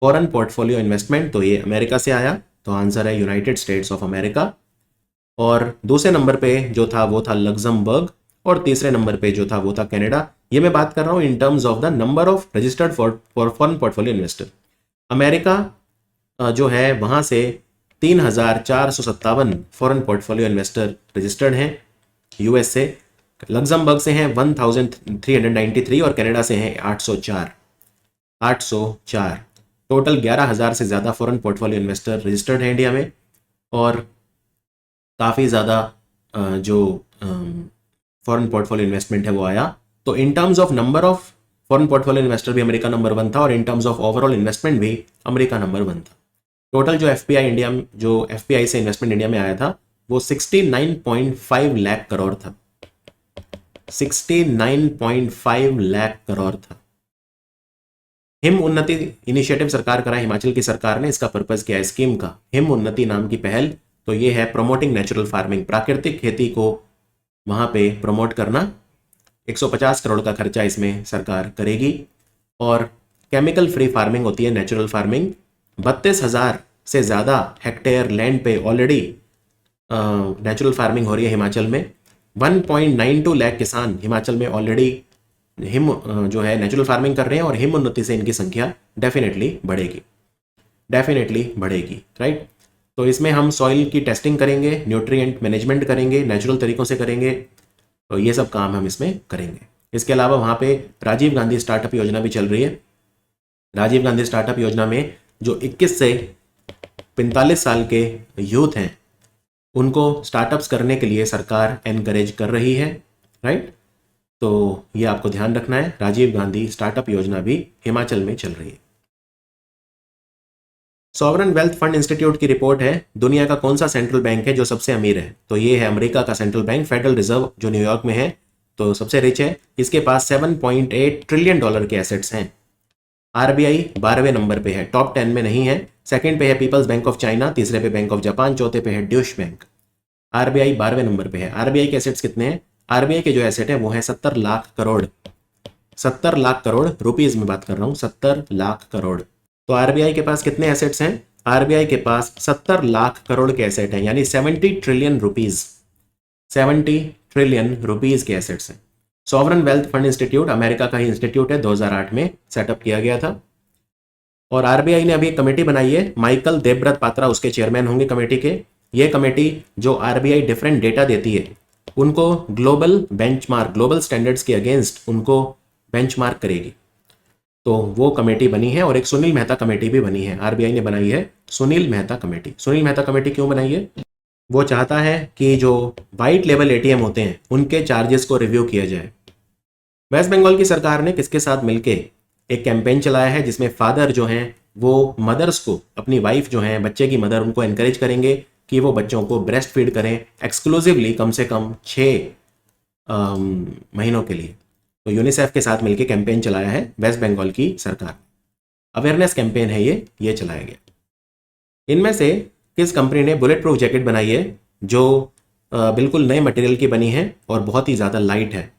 फॉरेन पोर्टफोलियो इन्वेस्टमेंट, तो ये अमेरिका से आया। तो आंसर है यूनाइटेड स्टेट्स ऑफ अमेरिका। और दूसरे नंबर पे जो था वो था लग्जमबर्ग और तीसरे नंबर पे जो था वो था कनाडा। ये मैं बात कर रहा हूँ in terms of the number of registered foreign portfolio investor. America जो है वहाँ से 3,457 फॉरेन पोर्टफोलियो इन्वेस्टर रजिस्टर्ड हैं यूएस से। लग्जमबर्ग से हैं 1,393 और कनाडा से हैं 804। टोटल 11,000 से ज़्यादा फॉरेन पोर्टफोलियो इन्वेस्टर रजिस्टर्ड हैं इंडिया में। और काफ़ी ज़्यादा जो फॉरेन पोर्टफोलियो इन्वेस्टमेंट है वो आया। तो in terms of number of foreign portfolio investor भी अमेरिका नंबर 1 था और in terms of overall investment भी अमेरिका नंबर 1 था। टोटल जो एफपीआई इंडिया में, जो एफपीआई से इन्वेस्टमेंट इंडिया में आया था वो 69.5 लाख करोड़ था। 69.5 लाख करोड़ था। हिम उन्नति इनिशिएटिव सरकार करा हिमाचल की सरकार ने। इसका पर्पस क्या है स्कीम का, हिम उन्नति नाम की पहल, तो ये है प्रोमोटिंग नेचुरल फार्मिंग, प्राकृतिक खेती को वहाँ पे प्रमोट करना। 150 करोड़ का खर्चा इसमें सरकार करेगी। और केमिकल फ्री फार्मिंग होती है नेचुरल फार्मिंग। 32,000 से ज़्यादा हेक्टेयर लैंड पे ऑलरेडी नेचुरल फार्मिंग हो रही है हिमाचल में। 1.92 लाख किसान हिमाचल में ऑलरेडी हिम जो है नेचुरल फार्मिंग कर रहे हैं और हिम उन्नति से इनकी संख्या डेफिनेटली बढ़ेगी, राइट। तो इसमें हम सॉइल की टेस्टिंग करेंगे, न्यूट्रिएंट मैनेजमेंट करेंगे, नेचुरल तरीकों से करेंगे, तो ये सब काम हम इसमें करेंगे। इसके अलावा वहाँ पे राजीव गांधी स्टार्टअप योजना भी चल रही है। राजीव गांधी स्टार्टअप योजना में जो 21 से 45 साल के यूथ हैं उनको स्टार्टअप्स करने के लिए सरकार एनकरेज कर रही है, राइट। तो ये आपको ध्यान रखना है, राजीव गांधी स्टार्टअप योजना भी हिमाचल में चल रही है। सॉवरन वेल्थ फंड इंस्टीट्यूट की रिपोर्ट है दुनिया का कौन सा सेंट्रल बैंक है जो सबसे अमीर है, तो ये है अमेरिका का सेंट्रल बैंक फेडरल रिजर्व जो न्यूयॉर्क में है, तो सबसे रिच है। इसके पास 7.8 ट्रिलियन डॉलर के एसेट्स हैं। आरबीआई 12वें नंबर पे है, टॉप 10 में नहीं है। सेकंड पे है पीपल्स बैंक ऑफ चाइना, तीसरे पे बैंक ऑफ जापान, चौथे पे है ड्यूश बैंक। आरबीआई 12वें नंबर पे है। आरबीआई के एसेट्स कितने हैं, आरबीआई के जो एसेट है वो है 70 लाख करोड़। 70 लाख करोड़ रुपीज में बात कर रहा हूँ, 70 लाख करोड़। तो आरबीआई के पास कितने एसेट्स हैं, आरबीआई के पास 70 लाख करोड़ के एसेट हैं यानी 70 ट्रिलियन रुपीज। 70 ट्रिलियन रुपीस के एसेट्स हैं। Sovereign wealth fund institute America का ही इंस्टीट्यूट है, 2008 में सेटअप किया गया था। और आरबीआई ने अभी एक कमेटी बनाई है, माइकल देवव्रत पात्रा उसके चेयरमैन होंगे कमेटी के। ये कमेटी जो आरबीआई डिफरेंट डेटा देती है उनको ग्लोबल बेंचमार्क, ग्लोबल स्टैंडर्ड्स के अगेंस्ट उनको बेंचमार्क करेगी। तो वो कमेटी बनी है। और एक सुनील मेहता कमेटी भी बनी है, आरबीआई ने बनाई है सुनील मेहता कमेटी। सुनील मेहता कमेटी क्यों बनाई है? वो चाहता है कि जो वाइट लेवल एटीएम होते हैं उनके चार्जेस को रिव्यू किया जाए। वेस्ट बंगाल की सरकार ने किसके साथ मिलके एक कैंपेन चलाया है जिसमें फादर जो हैं वो मदर्स को, अपनी वाइफ जो है, बच्चे की मदर, उनको एनकरेज करेंगे कि वो बच्चों को ब्रेस्ट फीड करें एक्सक्लूसिवली कम से कम 6 महीनों के लिए। तो यूनिसेफ के साथ मिलकर कैंपेन चलाया है वेस्ट बंगाल की सरकार। अवेयरनेस कैंपेन है ये चलाया गया। इनमें से किस कंपनी ने बुलेट प्रूफ जैकेट बनाई है जो बिल्कुल नए मटेरियल की बनी है और बहुत ही ज़्यादा लाइट है?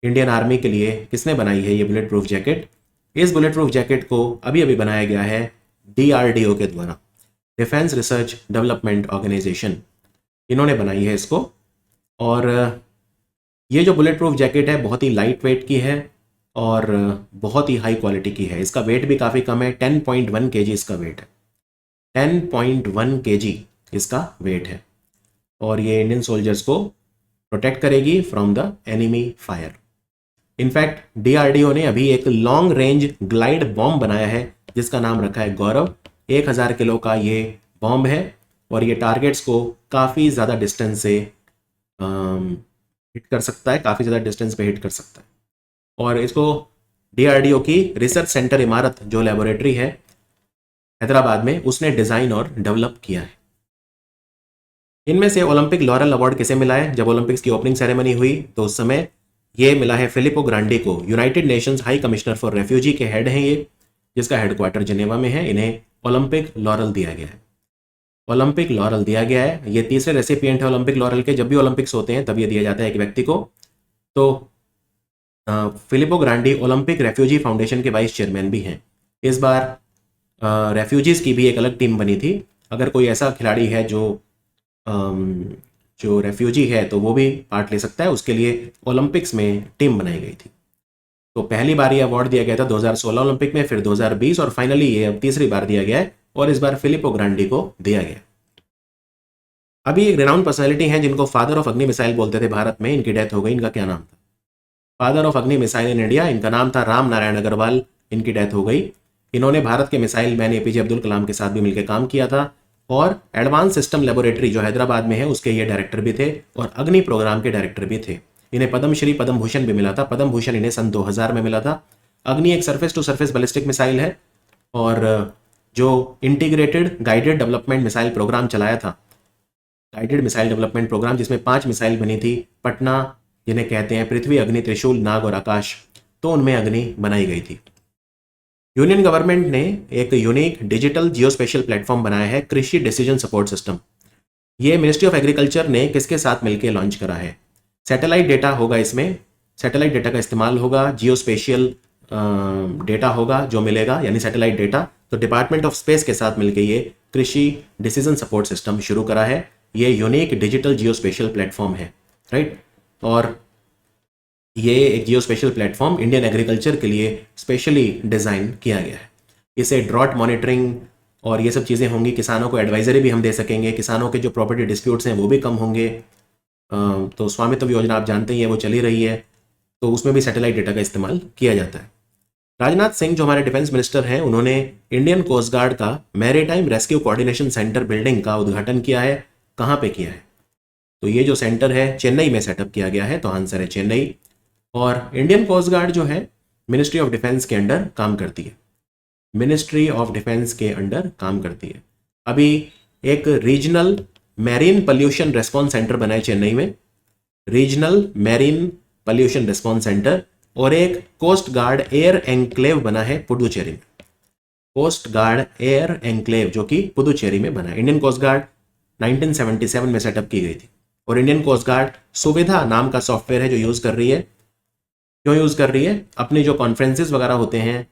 इंडियन आर्मी के लिए किसने बनाई है ये बुलेट प्रूफ जैकेट? इस बुलेट प्रूफ जैकेट को अभी अभी बनाया गया है DRDO के द्वारा, डिफेंस रिसर्च डेवलपमेंट ऑर्गेनाइजेशन, इन्होंने बनाई है इसको। और ये जो बुलेट प्रूफ जैकेट है बहुत ही लाइट वेट की है और बहुत ही हाई क्वालिटी की है। इसका वेट भी काफ़ी कम है, 10.1 kg इसका वेट है, 10.1 kg इसका वेट है। और ये इंडियन सोल्जर्स को प्रोटेक्ट करेगी from the enemy fire. In fact DRDO ने अभी एक लॉन्ग रेंज ग्लाइड बॉम्ब बनाया है जिसका नाम रखा है गौरव। 1000 किलो का ये बॉम्ब है और ये टारगेट्स को काफ़ी ज़्यादा डिस्टेंस से हिट कर सकता है, काफ़ी ज़्यादा डिस्टेंस पे हिट कर सकता है। और इसको DRDO की रिसर्च सेंटर इमारत जो लेबोरेटरी है हैदराबाद में, उसने डिज़ाइन और डेवलप किया है। इनमें से ओलंपिक लॉरेल अवार्ड किसे मिला है? जब ओलंपिक्स की ओपनिंग सेरेमनी हुई तो उस समय ये मिला है फिलिपो ग्रांडी को। United Nations high commissioner for refugee के हेड हैं ये, जिसका हेडक्वार्टर जिनेवा में है। इन्हें ओलंपिक लॉरेल दिया गया है, ओलंपिक लॉरेल दिया गया है। ये तीसरे रेसिपिएंट है ओलंपिक लॉरेल के। जब भी ओलंपिक्स होते हैं तब ये दिया जाता है एक व्यक्ति को। तो फिलिपो ग्रांडी ओलंपिक रेफ्यूजी फाउंडेशन के वाइस चेयरमैन भी हैं। इस बार रेफ्यूजीज़ की भी एक अलग टीम बनी थी। अगर कोई ऐसा खिलाड़ी है जो रेफ्यूजी है तो वो भी पार्ट ले सकता है, उसके लिए ओलंपिक्स में टीम बनाई गई थी। तो पहली बार ये अवार्ड दिया गया था 2016 ओलंपिक में, फिर 2020 और फाइनली ये अब तीसरी बार दिया गया है और इस बार फिलिपो ग्रांडी को दिया गया। अभी एक रिनाउंड पर्सनैलिटी हैं जिनको फादर ऑफ अग्नि मिसाइल बोलते थे भारत में, इनकी डेथ हो गई। इनका क्या नाम था? फादर ऑफ अग्नि मिसाइल इन इंडिया, इनका नाम था राम नारायण अग्रवाल। इनकी डेथ हो गई। इन्होंने भारत के missile man APJ Abdul Kalam के साथ भी मिलकर काम किया था और एडवांस सिस्टम लेबोरेटरी जो हैदराबाद में है उसके ये डायरेक्टर भी थे और अग्नि प्रोग्राम के डायरेक्टर भी थे। इन्हें पद्मश्री पद्म भूषण भी मिला था। पद्म भूषण इन्हें सन 2000 में मिला था। अग्नि एक surface to surface ballistic missile है और जो integrated guided development missile programme चलाया था, गाइडेड मिसाइल डेवलपमेंट प्रोग्राम, जिसमें 5 मिसाइल बनी थी। पटना जिन्हें कहते हैं पृथ्वी, अग्नि, त्रिशूल, नाग और आकाश, तो उनमें अग्नि बनाई गई थी। यूनियन गवर्नमेंट ने एक यूनिक डिजिटल जियोस्पेशियल प्लेटफॉर्म बनाया है, कृषि डिसीजन सपोर्ट सिस्टम। ये मिनिस्ट्री ऑफ एग्रीकल्चर ने किसके साथ मिलकर लॉन्च करा है? सैटेलाइट डेटा होगा इसमें, सैटेलाइट डेटा का इस्तेमाल होगा, जियोस्पेशियल डेटा होगा जो मिलेगा, यानी सैटेलाइट डेटा। तो डिपार्टमेंट ऑफ स्पेस के साथ मिलकर ये कृषि डिसीजन सपोर्ट सिस्टम शुरू करा है। ये यूनिक डिजिटल जियोस्पेशियल प्लेटफॉर्म है, राइट। और ये एक जियोस्पेशियल प्लेटफॉर्म इंडियन एग्रीकल्चर के लिए स्पेशली डिज़ाइन किया गया है। इसे ड्रॉट मॉनिटरिंग और ये सब चीज़ें होंगी। किसानों को एडवाइजरी भी हम दे सकेंगे। किसानों के जो प्रॉपर्टी डिस्प्यूट्स हैं वो भी कम होंगे। तो स्वामित्व योजना आप जानते ही है, वो चली रही है, तो उसमें भी सैटेलाइट डेटा का इस्तेमाल किया जाता है। राजनाथ सिंह जो हमारे डिफेंस मिनिस्टर हैं, उन्होंने इंडियन कोस्ट गार्ड का maritime rescue coordination centre building का उद्घाटन किया है। कहाँ पे किया है? तो ये जो सेंटर है चेन्नई में सेटअप किया गया है, तो आंसर है चेन्नई। और इंडियन कोस्ट गार्ड जो है मिनिस्ट्री ऑफ डिफेंस के अंडर काम करती है, मिनिस्ट्री ऑफ डिफेंस के अंडर काम करती है। अभी एक regional marine pollution response centre बना है चेन्नई में, regional marine pollution response centre. और एक कोस्ट गार्ड एयर एनक्लेव बना है पुडुचेरी में, कोस्ट गार्ड एयर एनक्लेव जो कि पुडुचेरी में बना है। इंडियन कोस्ट गार्ड 1977 में सेटअप की गई थी। और इंडियन कोस्ट गार्ड सुविधा नाम का सॉफ्टवेयर है जो यूज़ कर रही है। क्यों यूज़ कर रही है? अपने जो कॉन्फ्रेंसेस वगैरह होते हैं,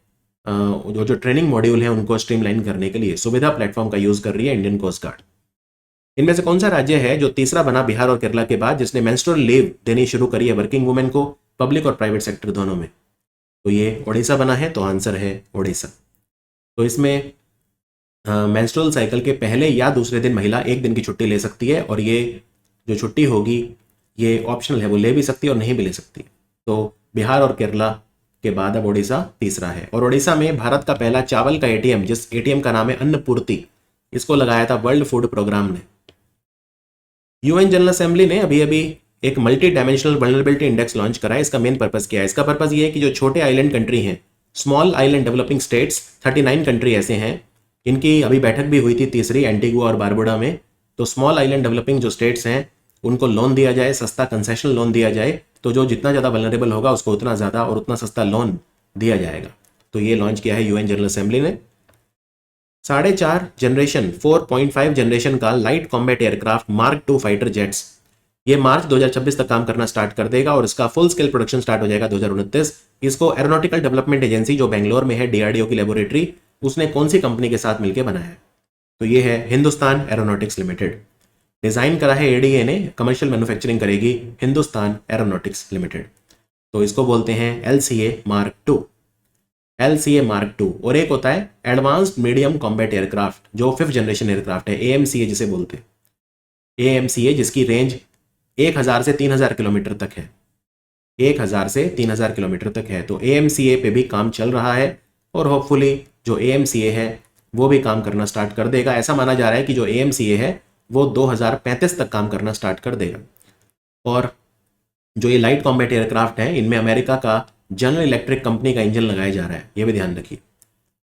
जो ट्रेनिंग मॉड्यूल है, उनको स्ट्रीमलाइन करने के लिए सुविधा प्लेटफॉर्म का यूज़ कर रही है इंडियन कोस्ट गार्ड। इनमें से कौन सा राज्य है जो तीसरा बना बिहार और केरला के बाद जिसने मेंस्ट्रुअल लीव देनी शुरू करी है वर्किंग वुमेन को, पब्लिक और प्राइवेट सेक्टर दोनों में? तो ये ओडिशा बना है, तो आंसर है ओडिशा। तो इसमें मेंस्ट्रुअल साइकिल के पहले या दूसरे दिन महिला एक दिन की छुट्टी ले सकती है, और ये जो छुट्टी होगी ये ऑप्शनल है, वो ले भी सकती है और नहीं भी ले सकती है। तो बिहार और केरला के बाद अब ओडिशा तीसरा है। और ओडिशा में भारत का पहला चावल का एटीएम, जिस एटीएम का नाम है अन्नपूर्ति, इसको लगाया था वर्ल्ड फूड प्रोग्राम ने। यूएन जनरल असेंबली ने अभी अभी एक multi dimensional vulnerability index launch करा है। इसका मेन पर्पस क्या है? इसका पर्पस ये है कि जो छोटे आइलैंड कंट्री हैं, small island developing states, 39 country ऐसे हैं, इनकी अभी बैठक भी हुई थी तीसरी, एंटीगुआ और बारबुडा में। तो स्मॉल आइलैंड डेवलपिंग जो स्टेट्स हैं उनको लोन दिया जाए, सस्ता कंसेशन लोन दिया जाए, तो जो जितना ज़्यादा वल्नरेबल होगा उसको उतना ज़्यादा और उतना सस्ता लोन दिया जाएगा। तो ये लॉन्च किया है यूएन जनरल असेंबली ने। 4.5 जनरेशन 4.5 जनरेशन का light combat aircraft mark 2 fighter jets, ये मार्च 2026 तक काम करना स्टार्ट कर देगा और इसका फुल स्केल प्रोडक्शन स्टार्ट हो जाएगा 2029। इसको एरोनॉटिकल डेवलपमेंट एजेंसी जो बेंगलोर में है, डीआरडीओ की लेबोरेटरी, उसने कौन सी कंपनी के साथ मिलकर बनाया है? तो ये है हिंदुस्तान एरोनॉटिक्स लिमिटेड। डिजाइन करा है एडीए ने, कमर्शियल मैन्युफैक्चरिंग करेगी हिंदुस्तान एरोनॉटिक्स लिमिटेड। तो इसको बोलते हैं एलसीए मार्क 2, एलसीए मार्क 2। और एक होता है एडवांस्ड मीडियम कॉम्बैट एयरक्राफ्ट, जो 5th जनरेशन एयरक्राफ्ट है, एएमसीए जिसे बोलते हैं, एएमसीए, जिसकी रेंज 1000 से 3000 किलोमीटर तक है, 1000 से 3000 किलोमीटर तक है। तो एएमसीए पे भी काम चल रहा है और होपफुली जो एएमसीए है वो भी काम करना स्टार्ट कर देगा। ऐसा माना जा रहा है कि जो एएमसीए है वो 2035 तक काम करना स्टार्ट कर देगा। और जो ये लाइट कॉम्बैट एयरक्राफ्ट है, इनमें अमेरिका का जनरल इलेक्ट्रिक कंपनी का इंजन लगाया जा रहा है, ये भी ध्यान रखिए।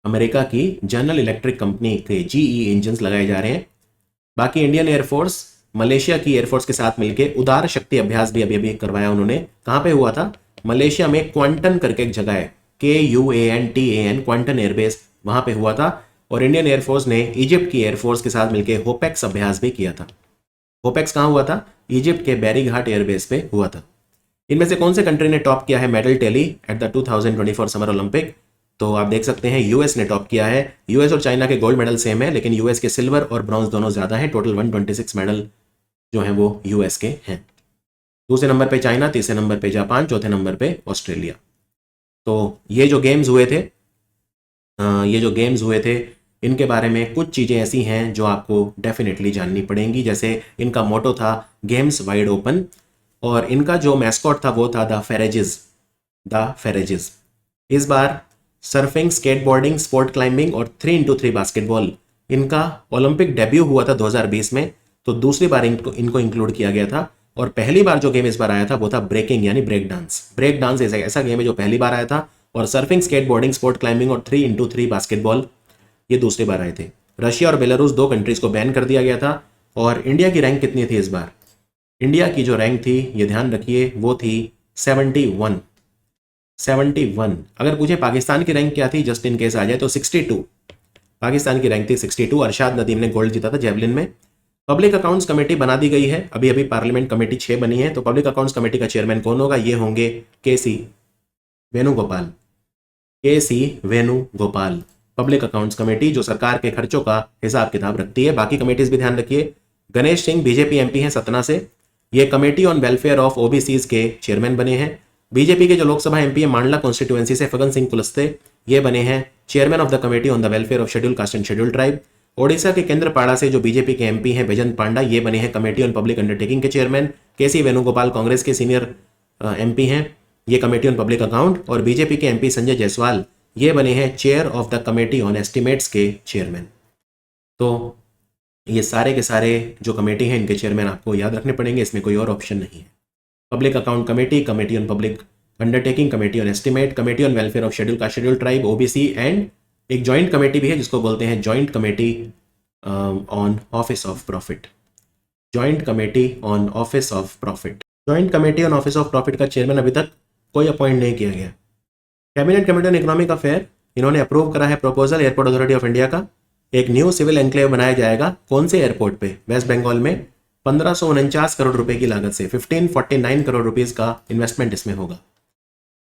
अमेरिका की जनरल इलेक्ट्रिक कंपनी के जीई इंजन लगाए जा रहे हैं। बाकी इंडियन एयरफोर्स मलेशिया की एयरफोर्स के साथ मिलकर उदार शक्ति अभ्यास भी अभी अभी करवाया उन्होंने। कहाँ पे हुआ था? मलेशिया में क्वांटन करके एक जगह है, KUANTAN, क्वांटन एयरबेस, वहां पे हुआ था। और इंडियन एयरफोर्स ने इजिप्ट की एयरफोर्स के साथ मिलकर होपेक्स अभ्यास भी किया था। होपेक्स कहाँ हुआ था? इजिप्ट के बैरीघाट एयरबेस पे हुआ था। इनमें से कौन से कंट्री ने टॉप किया है medal tally at the 2024 summer Olympic? तो आप देख सकते हैं यूएस ने टॉप किया है। यूएस और चाइना के गोल्ड मेडल सेम है, लेकिन यूएस के सिल्वर और ब्रॉन्ज दोनों ज्यादा है। टोटल 126 मेडल जो हैं वो यूएस के हैं। दूसरे नंबर पे चाइना, तीसरे नंबर पे जापान, चौथे नंबर पे ऑस्ट्रेलिया। तो ये जो गेम्स हुए थे इनके बारे में कुछ चीज़ें ऐसी हैं जो आपको डेफिनेटली जाननी पड़ेंगी। जैसे इनका मोटो था गेम्स वाइड ओपन, और इनका जो मैस्कॉट था वो था द फेरेजेस। इस बार सर्फिंग, स्केटबोर्डिंग, स्पोर्ट क्लाइंबिंग और 3x3 बास्केटबॉल, इनका ओलंपिक डेब्यू हुआ था 2020 में, तो दूसरी बार इनको इंक्लूड किया गया था। और पहली बार जो गेम इस बार आया था वो था ब्रेकिंग यानी ब्रेक डांस। ब्रेक डांस ऐसा गेम है जो पहली बार आया था, और सर्फिंग, स्केटबोर्डिंग, स्पोर्ट क्लाइंबिंग और 3x3 बास्केटबॉल ये दूसरी बार आए थे। रशिया और बेलारूस 2 कंट्रीज को बैन कर दिया गया था। और इंडिया की रैंक कितनी थी इस बार? इंडिया की जो रैंक थी, ये ध्यान रखिए, वो थी 71। अगर पूछे पाकिस्तान की रैंक क्या थी, जस्ट इन केस आ जाए, तो 62। पाकिस्तान की रैंक थी 62। अरशाद नदीम ने गोल्ड जीता था जेवलिन में। पब्लिक अकाउंट्स कमेटी बना दी गई है, अभी अभी पार्लियामेंट कमेटी 6 बनी है। तो पब्लिक अकाउंट्स कमेटी का चेयरमैन कौन होगा? ये होंगे KC Venugopal. Public accounts committee जो सरकार के खर्चों का हिसाब किताब रखती है। बाकी कमेटीज भी ध्यान रखिए। गणेश सिंह बीजेपी MP हैं सतना से, ये committee on welfare of OBCs के चेयरमैन बने हैं। बीजेपी के जो लोकसभा MP है मांडला कॉन्स्टिट्यूएंसी से, फगन सिंह कुलस्ते, ये बने हैं chairman of the committee on the welfare of schedule caste and schedule tribe. Odisha के केंद्रपाड़ा से जो बीजेपी के MP हैं बैजंत पांडा, ये बने हैं कमेटी ऑन पब्लिक अंडरटेकिंग के चेयरमैन। KC वेणुगोपाल कांग्रेस के सीनियर MP हैं, ये कमेटी ऑन पब्लिक अकाउंट। और बीजेपी के MP संजय जायसवाल, ये बने हैं chair of the committee on estimates के चेयरमैन। तो ये सारे के सारे जो कमेटी हैं इनके चेयरमैन आपको याद रखने पड़ेंगे, इसमें कोई और ऑप्शन नहीं है। Public account committee, committee on public undertaking, committee on estimate, committee on welfare of schedule caste schedule tribe OBC, and एक जॉइंट कमेटी भी है जिसको बोलते हैं joint committee on office of profit. Joint committee on office of profit. Joint committee on office of profit का चेयरमैन अभी तक कोई अपॉइंट नहीं किया गया। Cabinet committee on economic affair, इन्होंने अप्रूव करा है proposal airport authority of India का। एक न्यू सिविल एनक्लेव बनाया जाएगा, कौन से एयरपोर्ट पे? वेस्ट बंगाल में। 1549 करोड़ रुपए की लागत से 1549 करोड़ रुपीस का इन्वेस्टमेंट इसमें होगा।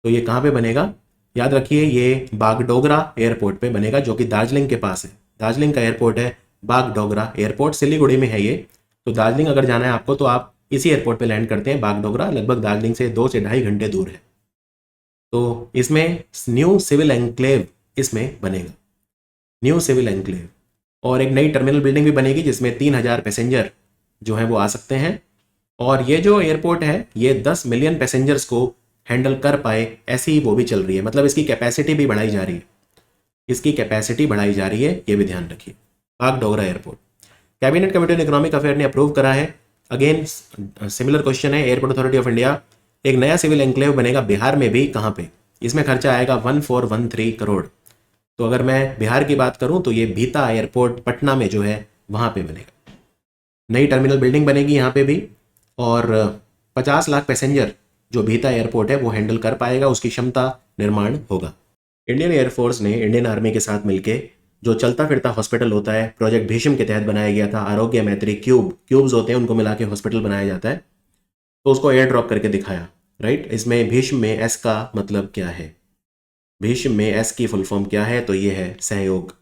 तो ये कहाँ पे बनेगा? याद रखिए, ये बागडोगरा एयरपोर्ट पे बनेगा, जो कि दार्जिलिंग के पास है। दार्जिलिंग का एयरपोर्ट है बागडोगरा एयरपोर्ट, सिलीगुड़ी में है ये। तो दार्जिलिंग अगर जाना है आपको तो आप इसी एयरपोर्ट पे लैंड करते हैं। बागडोगरा लगभग दार्जिलिंग से 2 से 2.5 घंटे दूर है। तो इसमें न्यू सिविल एनक्लेव इसमें बनेगा, न्यू सिविल एनक्लेव। और एक नई टर्मिनल बिल्डिंग भी बनेगी जिसमें 3,000 पैसेंजर जो हैं वो आ सकते हैं। और ये जो एयरपोर्ट है ये 10 मिलियन पैसेंजर्स को हैंडल कर पाए ऐसी वो भी चल रही है, मतलब इसकी कैपेसिटी भी बढ़ाई जा रही है, इसकी कैपेसिटी बढ़ाई जा रही है, ये भी ध्यान रखिए। Bagdogra airport cabinet committee on economic affair ने अप्रूव करा है। अगेन सिमिलर क्वेश्चन है, एयरपोर्ट अथॉरिटी ऑफ इंडिया एक नया सिविल एनक्लेव बनेगा बिहार में भी, कहाँ पे? इसमें खर्चा आएगा 1413 करोड़। तो अगर मैं बिहार की बात करूं तो ये भीता एयरपोर्ट पटना में जो है वहां पे बनेगा। नई टर्मिनल बिल्डिंग बनेगी यहाँ पे भी, और 50 लाख पैसेंजर जो भीता एयरपोर्ट है वो हैंडल कर पाएगा, उसकी क्षमता निर्माण होगा। इंडियन एयरफोर्स ने इंडियन आर्मी के साथ मिलके जो चलता फिरता हॉस्पिटल होता है प्रोजेक्ट भीष्म के तहत बनाया गया था, आरोग्य मैत्री क्यूब्स होते हैं उनको मिला के हॉस्पिटल बनाया जाता है, तो उसको एयर ड्रॉप करके दिखाया। राइट, इसमें भीष्म में एस का मतलब क्या है? भीष्म में एस की फुल फॉर्म क्या है? तो ये है सहयोग,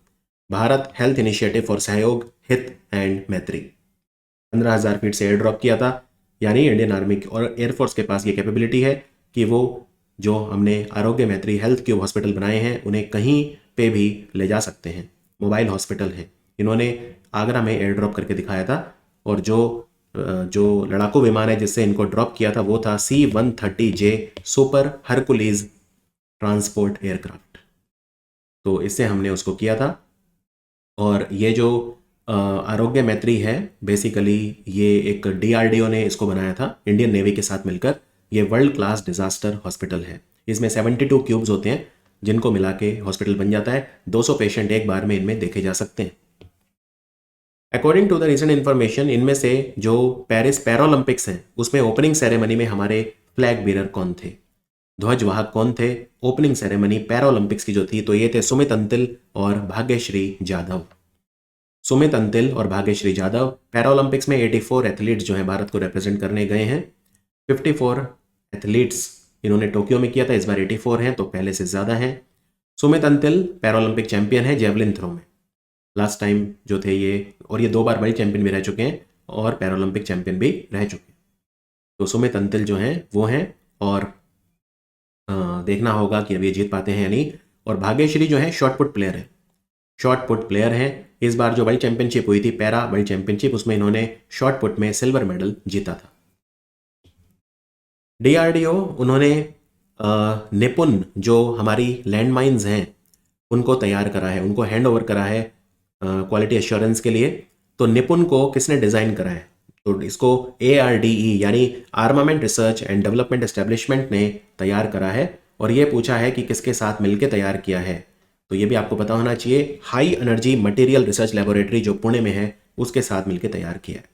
भारत हेल्थ इनिशिएटिव फॉर सहयोग हित एंड मैत्री। 15,000 फीट से एयर ड्रॉप किया था, यानी इंडियन आर्मी और एयरफोर्स के पास ये कैपेबिलिटी है कि वो जो हमने आरोग्य मैत्री हेल्थ क्यूब हॉस्पिटल बनाए हैं उन्हें कहीं पे भी ले जा सकते हैं, मोबाइल हॉस्पिटल हैं। इन्होंने आगरा में एयर ड्रॉप करके दिखाया था, और जो लड़ाकू विमान है जिससे इनको ड्रॉप किया था वो था C-130J सुपर हरकुलीज ट्रांसपोर्ट एयरक्राफ्ट। तो इससे हमने उसको किया था। और ये जो आरोग्य मैत्री है बेसिकली ये एक DRDO ने इसको बनाया था इंडियन नेवी के साथ मिलकर। ये वर्ल्ड क्लास डिजास्टर हॉस्पिटल है, इसमें 72 क्यूब्स होते हैं जिनको मिला के हॉस्पिटल बन जाता है। 200 पेशेंट एक बार में इनमें देखे जा सकते हैं। According to the recent information, इनमें से जो पेरिस पैरालंपिक्स हैं उसमें ओपनिंग सेरेमनी में हमारे फ्लैग बीरर कौन थे, ध्वजवाहक कौन थे ओपनिंग सेरेमनी पैरालंपिक्स की जो थी? तो ये थे सुमित अंतिल और भाग्यश्री जाधव। सुमित अंतिल और भाग्यश्री जाधव पैरालंपिक्स में 84 एथलीट्स जो हैं भारत को रिप्रेजेंट करने गए हैं। 54 एथलीट्स इन्होंने टोक्यो में किया था, इस बार 84 हैं, तो पहले से ज़्यादा हैं। सुमित अंतिल पैरालंपिक चैंपियन है जेवलिन थ्रो में, लास्ट टाइम जो थे ये, और ये 2 बार वर्ल्ड चैंपियन भी रह चुके हैं और पैरालंपिक चैंपियन भी रह चुके हैं। तो सुमित अंतिल जो हैं वो हैं, और देखना होगा कि अब ये जीत पाते हैं या नहीं। और भाग्यश्री जो है शॉर्ट पुट प्लेयर है, शॉर्ट पुट प्लेयर हैं। इस बार जो वर्ल्ड चैंपियनशिप हुई थी पैरा वर्ल्ड चैंपियनशिप, उसमें इन्होंने शॉर्ट पुट में सिल्वर मेडल जीता था। DRDO उन्होंने निपुण जो हमारी लैंड माइन्स हैं उनको तैयार करा है, उनको हैंड ओवर करा है क्वालिटी एश्योरेंस के लिए। तो निपुण को किसने डिज़ाइन करा है? तो इसको ARDE यानी armament research and development establishment ने तैयार करा है। और ये पूछा है कि किसके साथ मिलकर तैयार किया है, तो ये भी आपको पता होना चाहिए। High energy material research laboratory जो पुणे में है उसके साथ मिलकर तैयार किया है।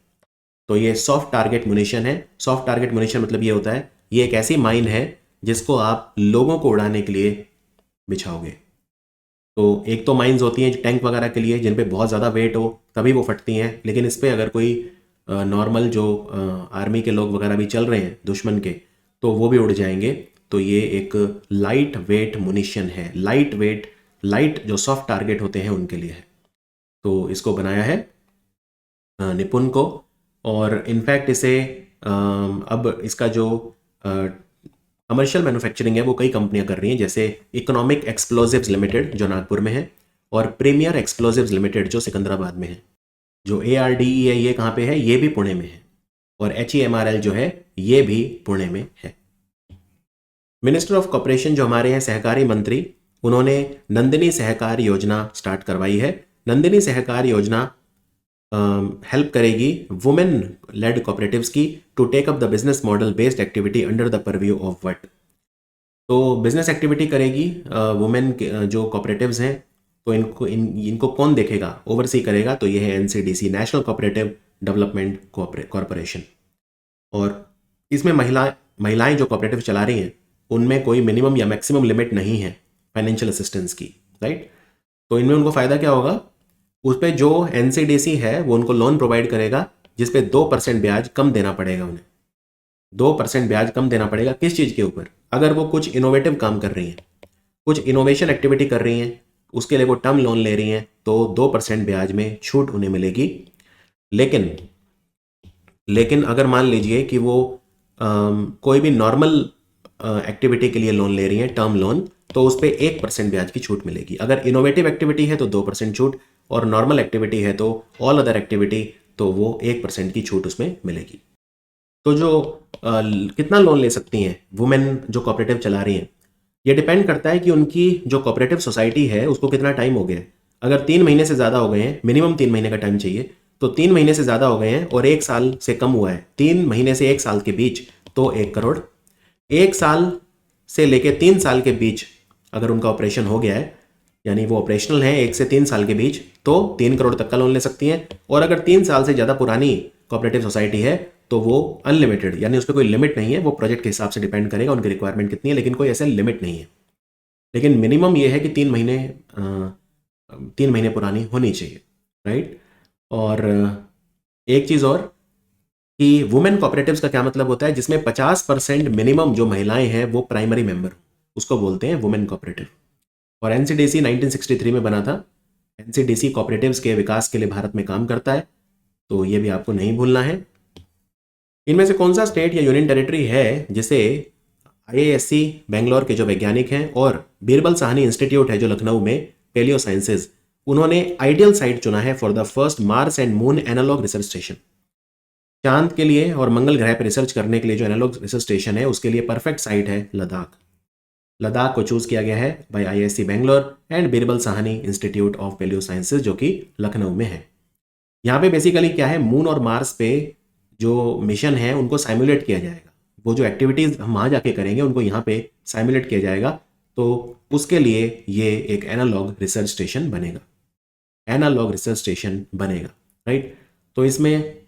तो ये सॉफ्ट टारगेट मुनिशन है। सॉफ्ट टारगेट मुनिशन मतलब ये होता है ये एक ऐसी माइन है जिसको आप लोगों को उड़ाने के लिए बिछाओगे। तो एक तो माइन्स होती हैं टैंक वगैरह के लिए जिन पे बहुत ज़्यादा वेट हो तभी वो फटती हैं, लेकिन इस पर अगर कोई नॉर्मल जो आर्मी के लोग वगैरह भी चल रहे हैं दुश्मन के, तो वो भी उड़ जाएंगे। तो ये एक लाइट वेट मुनिशन है, लाइट जो सॉफ्ट टारगेट होते हैं उनके लिए है। तो इसको बनाया है निपुण को, और इनफैक्ट इसे अब इसका जो कमर्शियल मैन्युफैक्चरिंग है वो कई कंपनियां कर रही हैं, जैसे इकोनॉमिक एक्सप्लोजिव्स लिमिटेड जो नागपुर में है, और प्रीमियर एक्सप्लोजिव्स लिमिटेड जो सिकंदराबाद में है। जो ARDE है ये कहाँ पे है? ये भी पुणे में है। और HEMRL जो है ये भी पुणे में है। मिनिस्टर ऑफ कॉर्पोरेशन जो हमारे हैं सहकारी मंत्री, उन्होंने नंदिनी सहकार योजना स्टार्ट करवाई है। नंदिनी सहकार योजना हेल्प करेगी वुमेन लेड कोऑपरेटिव्स की to take up the business model based activity under the purview of what. तो बिजनेस एक्टिविटी करेगी वुमेन जो कोऑपरेटिव्स हैं, तो इनको कौन देखेगा, ओवरसी करेगा? तो ये है NCDC, national cooperative development corporation. और इसमें महिलाएं जो कोऑपरेटिव चला रही हैं उनमें कोई मिनिमम या मैक्सिमम लिमिट नहीं है फाइनेंशियल असिस्टेंस की, राइट। तो इनमें उनको फ़ायदा क्या होगा? उस पर जो NCDC है वो उनको लोन प्रोवाइड करेगा जिस पे 2% ब्याज कम देना पड़ेगा उन्हें। 2% ब्याज कम देना पड़ेगा किस चीज़ के ऊपर? अगर वो कुछ इनोवेटिव काम कर रही हैं, कुछ इनोवेशन एक्टिविटी कर रही हैं, उसके लिए वो टर्म लोन ले रही हैं, तो 2% ब्याज में छूट उन्हें मिलेगी। लेकिन लेकिन अगर मान लीजिए कि वो कोई भी नॉर्मल एक्टिविटी के लिए लोन ले रही हैं, टर्म लोन, तो उस पर 1% ब्याज की छूट मिलेगी। अगर इनोवेटिव एक्टिविटी है तो 2% छूट, और नॉर्मल एक्टिविटी है तो ऑल अदर एक्टिविटी तो वो 1% की छूट उसमें मिलेगी। तो जो कितना लोन ले सकती हैं वुमेन जो कोऑपरेटिव चला रही हैं, ये डिपेंड करता है कि उनकी जो कोऑपरेटिव सोसाइटी है उसको कितना टाइम हो गया है। अगर 3 महीने से ज़्यादा हो गए हैं, मिनिमम 3 महीने का टाइम चाहिए, तो 3 महीने से ज़्यादा हो गए हैं और 1 साल से कम हुआ है, 3 महीने से 1 साल के बीच, तो 1 करोड़। 1 साल से लेके 3 साल के बीच अगर उनका ऑपरेशन हो गया है, यानी वो ऑपरेशनल है 1 से 3 साल के बीच, तो 3 करोड़ तक का लोन ले सकती हैं। और अगर 3 साल से ज़्यादा पुरानी कोऑपरेटिव सोसाइटी है तो वो अनलिमिटेड, यानी उस पर कोई लिमिट नहीं है, वो प्रोजेक्ट के हिसाब से डिपेंड करेगा उनकी रिक्वायरमेंट कितनी है, लेकिन कोई ऐसा लिमिट नहीं है। लेकिन मिनिमम ये है कि 3 महीने पुरानी होनी चाहिए, राइट। और एक चीज़ और कि वुमेन कोऑपरेटिव्स का क्या मतलब होता है, जिसमें 50% मिनिमम जो महिलाएं हैं वो प्राइमरी मेंबर, उसको बोलते हैं वुमेन कोऑपरेटिव। और एनसीडीसी 1963 में बना था। एनसीडीसी कोऑपरेटिव्स के विकास के लिए भारत में काम करता है, तो ये भी आपको नहीं भूलना है। इनमें से कौन सा स्टेट या यूनियन टेरिटरी है जिसे आईआईएससी बेंगलोर के जो वैज्ञानिक हैं और बीरबल साहनी इंस्टीट्यूट है जो लखनऊ में, पेलियो साइंसेज, उन्होंने आइडियल साइट चुना है for the first Mars and moon analogue research station. चांद के लिए और मंगल ग्रह पर रिसर्च करने के लिए जो एनालॉग रिसर्च स्टेशन है उसके लिए परफेक्ट साइट है लद्दाख। लद्दाख को चूज किया गया है by IISc Bangalore and Birbal Sahni institute of palaeo sciences जो कि लखनऊ में है। यहाँ पे बेसिकली क्या है, मून और मार्स पे जो मिशन है उनको साइमुलेट किया जाएगा। वो जो एक्टिविटीज़ हम वहाँ जाके करेंगे उनको यहाँ पे साइमुलेट किया जाएगा, तो उसके लिए ये एक एनालॉग रिसर्च स्टेशन बनेगा, एनालॉग रिसर्च स्टेशन बनेगा, राइट। तो इसमें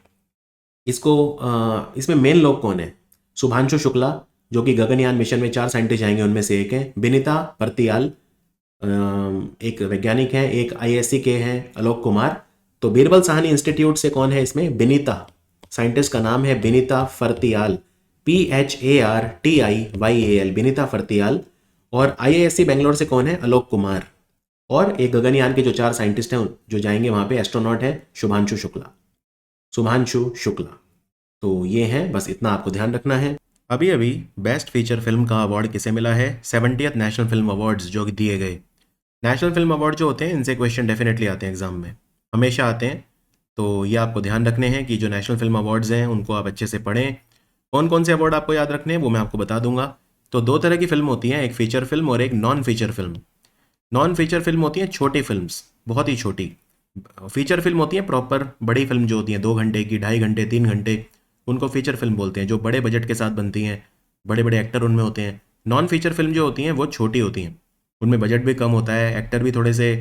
मेन लोग कौन है? शुभांशु शुक्ला जो कि गगनयान मिशन में 4 साइंटिस्ट जाएंगे उनमें से एक है। बिनीता पर्तियाल एक वैज्ञानिक हैं, एक आईएससी के हैं आलोक कुमार। तो बीरबल साहनी इंस्टीट्यूट से कौन है इसमें? बिनीता, साइंटिस्ट का नाम है बिनीता फर्तियाल, PHARTIYAL, बिनीता फर्तियाल। और आईआईएससी बेंगलोर से कौन है? आलोक कुमार। और एक गगनयान के जो 4 साइंटिस्ट हैं जो जाएंगे वहां पे, एस्ट्रोनॉट है शुभांशु शुक्ला, शुभांशु शुक्ला। तो ये है, बस इतना आपको ध्यान रखना है। अभी अभी बेस्ट फीचर फिल्म का अवार्ड किसे मिला है? 70th नेशनल फिल्म अवार्ड्स जो दिए गए। नेशनल फिल्म अवार्ड जो होते हैं इनसे क्वेश्चन डेफिनेटली आते हैं एग्जाम में, हमेशा आते हैं। तो ये आपको ध्यान रखने हैं कि जो नेशनल फिल्म अवार्ड्स हैं उनको आप अच्छे से पढ़ें। कौन कौन से अवार्ड आपको याद रखने हैं वो मैं आपको बता दूंगा। तो 2 तरह की फिल्म होती हैं, एक फीचर फिल्म और एक non feature film. Non feature film होती हैं छोटी फिल्म्स, बहुत ही छोटी। फीचर फिल्म होती है प्रॉपर बड़ी फिल्म जो होती हैं 2 घंटे की, 2.5 घंटे, 3 घंटे, उनको फीचर फिल्म बोलते हैं, जो बड़े बजट के साथ बनती हैं, बड़े बड़े एक्टर उनमें होते हैं। नॉन फीचर फिल्म जो होती हैं वो छोटी होती हैं, उनमें बजट भी कम होता है, एक्टर भी थोड़े से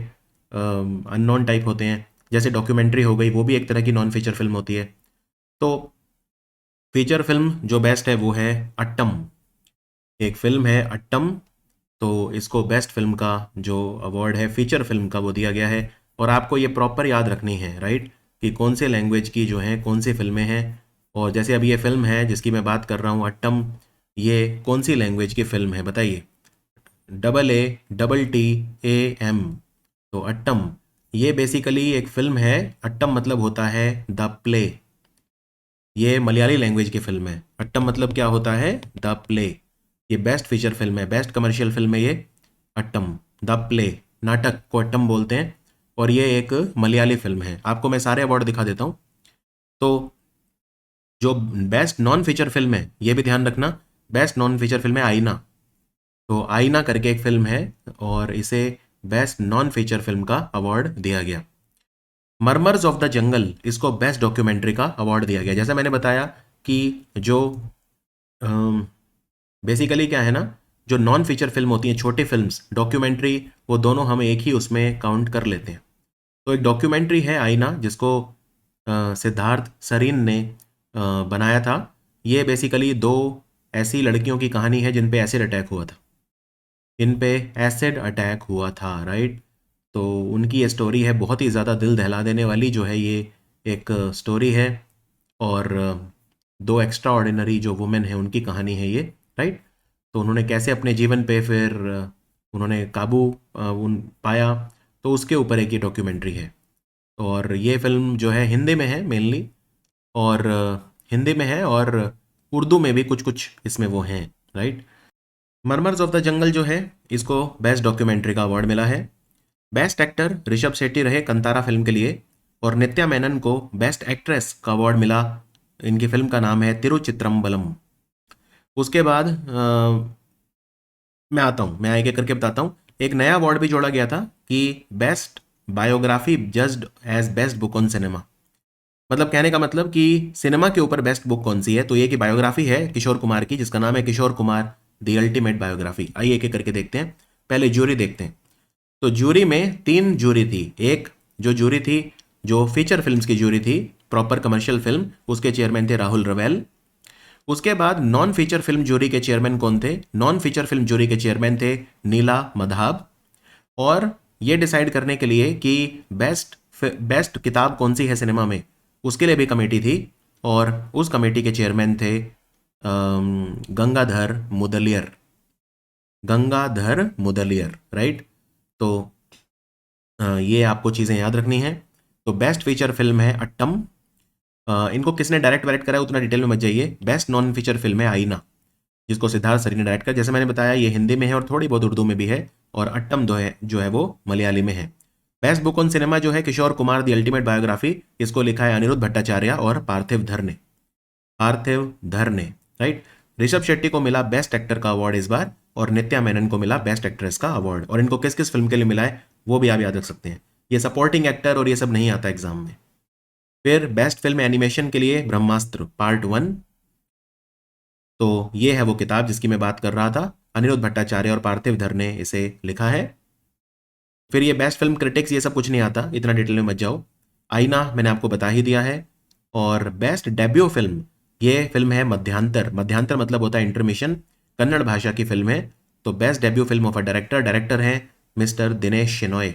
अननोन टाइप होते हैं। जैसे डॉक्यूमेंट्री हो गई, वो भी एक तरह की नॉन फीचर फिल्म होती है। तो फीचर फिल्म जो बेस्ट है वो है अट्टम, एक फिल्म है अट्टम। तो इसको बेस्ट फिल्म का जो अवार्ड है फीचर फिल्म का वो दिया गया है। और आपको ये प्रॉपर याद रखनी है, राइट, कि कौन से लैंग्वेज की जो है कौन सी फिल्में हैं। और जैसे अभी ये फिल्म है जिसकी मैं बात कर रहा हूँ अट्टम, ये कौन सी लैंग्वेज की फिल्म है बताइए? AATTAM। तो अट्टम ये बेसिकली एक फिल्म है। अट्टम मतलब होता है द प्ले, ये मलयाली लैंग्वेज की फिल्म है। अट्टम मतलब क्या होता है? The play. ये बेस्ट फीचर फिल्म है, बेस्ट कमर्शियल फिल्म है ये अट्टम, द प्ले। नाटक को अट्टम बोलते हैं और ये एक मलयाली फिल्म है। आपको मैं सारे अवार्ड दिखा देता हूँ। तो जो बेस्ट नॉन फीचर फिल्म है ये भी ध्यान रखना, बेस्ट नॉन फीचर फिल्म है आईना। तो आईना करके एक फिल्म है और इसे बेस्ट नॉन फीचर फिल्म का अवार्ड दिया गया। मरमर्स ऑफ द जंगल, इसको बेस्ट डॉक्यूमेंट्री का अवार्ड दिया गया। जैसा मैंने बताया कि जो बेसिकली क्या है ना, जो नॉन फीचर फिल्म होती हैं, छोटी फिल्म्स, डॉक्यूमेंट्री, वो दोनों हम एक ही उसमें काउंट कर लेते हैं। तो एक डॉक्यूमेंट्री है आईना जिसको सिद्धार्थ सरीन ने बनाया था। ये बेसिकली 2 ऐसी लड़कियों की कहानी है जिन पे एसिड अटैक हुआ था, इन पे एसिड अटैक हुआ था, राइट। तो उनकी ये स्टोरी है, बहुत ही ज़्यादा दिल दहला देने वाली जो है ये एक स्टोरी है। और 2 एक्स्ट्रा ऑर्डिनरी जो वुमेन है उनकी कहानी है ये, राइट। तो उन्होंने कैसे अपने जीवन पे फिर उन्होंने काबू उन पाया, तो उसके ऊपर एक ये डॉक्यूमेंट्री है। और ये फिल्म जो है हिंदी में है मेनली। और हिंदी में है और उर्दू में भी कुछ कुछ इसमें वो हैं, राइट। मरमर्स ऑफ द जंगल जो है इसको बेस्ट डॉक्यूमेंट्री का अवार्ड मिला है। बेस्ट एक्टर ऋषभ शेट्टी रहे कंतारा फिल्म के लिए, और नित्या मेनन को बेस्ट एक्ट्रेस का अवार्ड मिला। इनकी फिल्म का नाम है तिरुचित्रम्बलम। उसके बाद मैं आता हूँ, मैं एक एक करके बताता हूँ। एक नया अवार्ड भी जोड़ा गया था कि best biography judged as best book on cinema. मतलब कहने का मतलब कि सिनेमा के ऊपर बेस्ट बुक कौन सी है, तो ये की बायोग्राफी है किशोर कुमार की, जिसका नाम है Kishore Kumar the ultimate biography. आइए एक एक करके देखते हैं। पहले जूरी देखते हैं। तो जूरी में 3 जूरी थी। एक जो जूरी थी जो फीचर फिल्म्स की जूरी थी, प्रॉपर कमर्शियल फिल्म, उसके चेयरमैन थे राहुल रवेल। उसके बाद नॉन फीचर फिल्म जूरी के चेयरमैन कौन थे? नॉन फीचर फिल्म जूरी के चेयरमैन थे नीला मधाब। और ये डिसाइड करने के लिए कि बेस्ट किताब कौन सी है सिनेमा में, उसके लिए भी कमेटी थी, और उस कमेटी के चेयरमैन थे गंगाधर मुदलियर। गंगाधर मुदलियर, राइट। तो ये आपको चीज़ें याद रखनी है। तो बेस्ट फीचर फिल्म है अट्टम। इनको किसने डायरेक्ट वायरेक्ट करा है उतना डिटेल में मत जाइए। बेस्ट नॉन फीचर फिल्म है आईना, जिसको सिद्धार्थ सरी ने डायरेक्ट किया। जैसे मैंने बताया ये हिंदी में है और थोड़ी बहुत उर्दू में भी है, और अट्टम जो है वो मलयाली में है। बेस्ट बुक ऑन सिनेमा जो है Kishore Kumar the ultimate biography, इसको लिखा है अनिरुद्ध भट्टाचार्य और पार्थिव धर ने। पार्थिव धर ने, राइट। ऋषभ शेट्टी को मिला बेस्ट एक्टर का अवार्ड इस बार, और नित्या मेनन को मिला बेस्ट एक्ट्रेस का अवार्ड। और इनको किस किस फिल्म के लिए मिला है वो भी आप याद रख सकते हैं। ये सपोर्टिंग एक्टर और ये सब नहीं आता एग्जाम में। फिर बेस्ट फिल्म एनिमेशन के लिए ब्रह्मास्त्र पार्ट 1। तो ये है वो किताब जिसकी मैं बात कर रहा था। अनिरुद्ध भट्टाचार्य और पार्थिव धर ने इसे लिखा है। फिर ये बेस्ट फिल्म क्रिटिक्स, ये सब कुछ नहीं आता, इतना डिटेल में मत जाओ। आईना मैंने आपको बता ही दिया है। और बेस्ट डेब्यू फिल्म, ये फिल्म है मध्यांतर। मध्यांतर मतलब होता है इंटरमिशन, कन्नड़ भाषा की फिल्म है। तो best debut film of a director, director है मिस्टर दिनेश शेनॉय।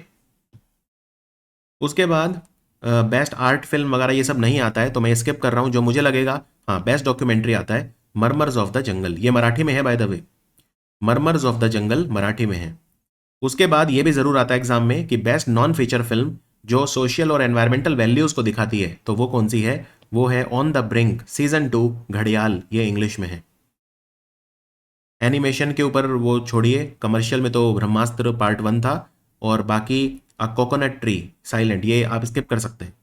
उसके बाद बेस्ट आर्ट फिल्म वगैरह ये सब नहीं आता है, तो मैं स्किप कर रहा हूँ। जो मुझे लगेगा, हाँ, बेस्ट डॉक्यूमेंट्री आता है मरमर्स ऑफ द जंगल। ये मराठी में है by the way, murmurs of the jungle Marathi में है। उसके बाद ये भी जरूर आता है एग्जाम में कि बेस्ट नॉन फीचर फिल्म जो सोशल और एनवायरमेंटल वैल्यूज को दिखाती है, तो वो कौन सी है? वो है ऑन द ब्रिंक सीजन 2 घड़ियाल, ये इंग्लिश में है। एनिमेशन के ऊपर वो छोड़िए, कमर्शियल में तो ब्रह्मास्त्र पार्ट 1 था, और बाकी अ कोकोनट ट्री, साइलेंट, ये आप स्किप कर सकते हैं।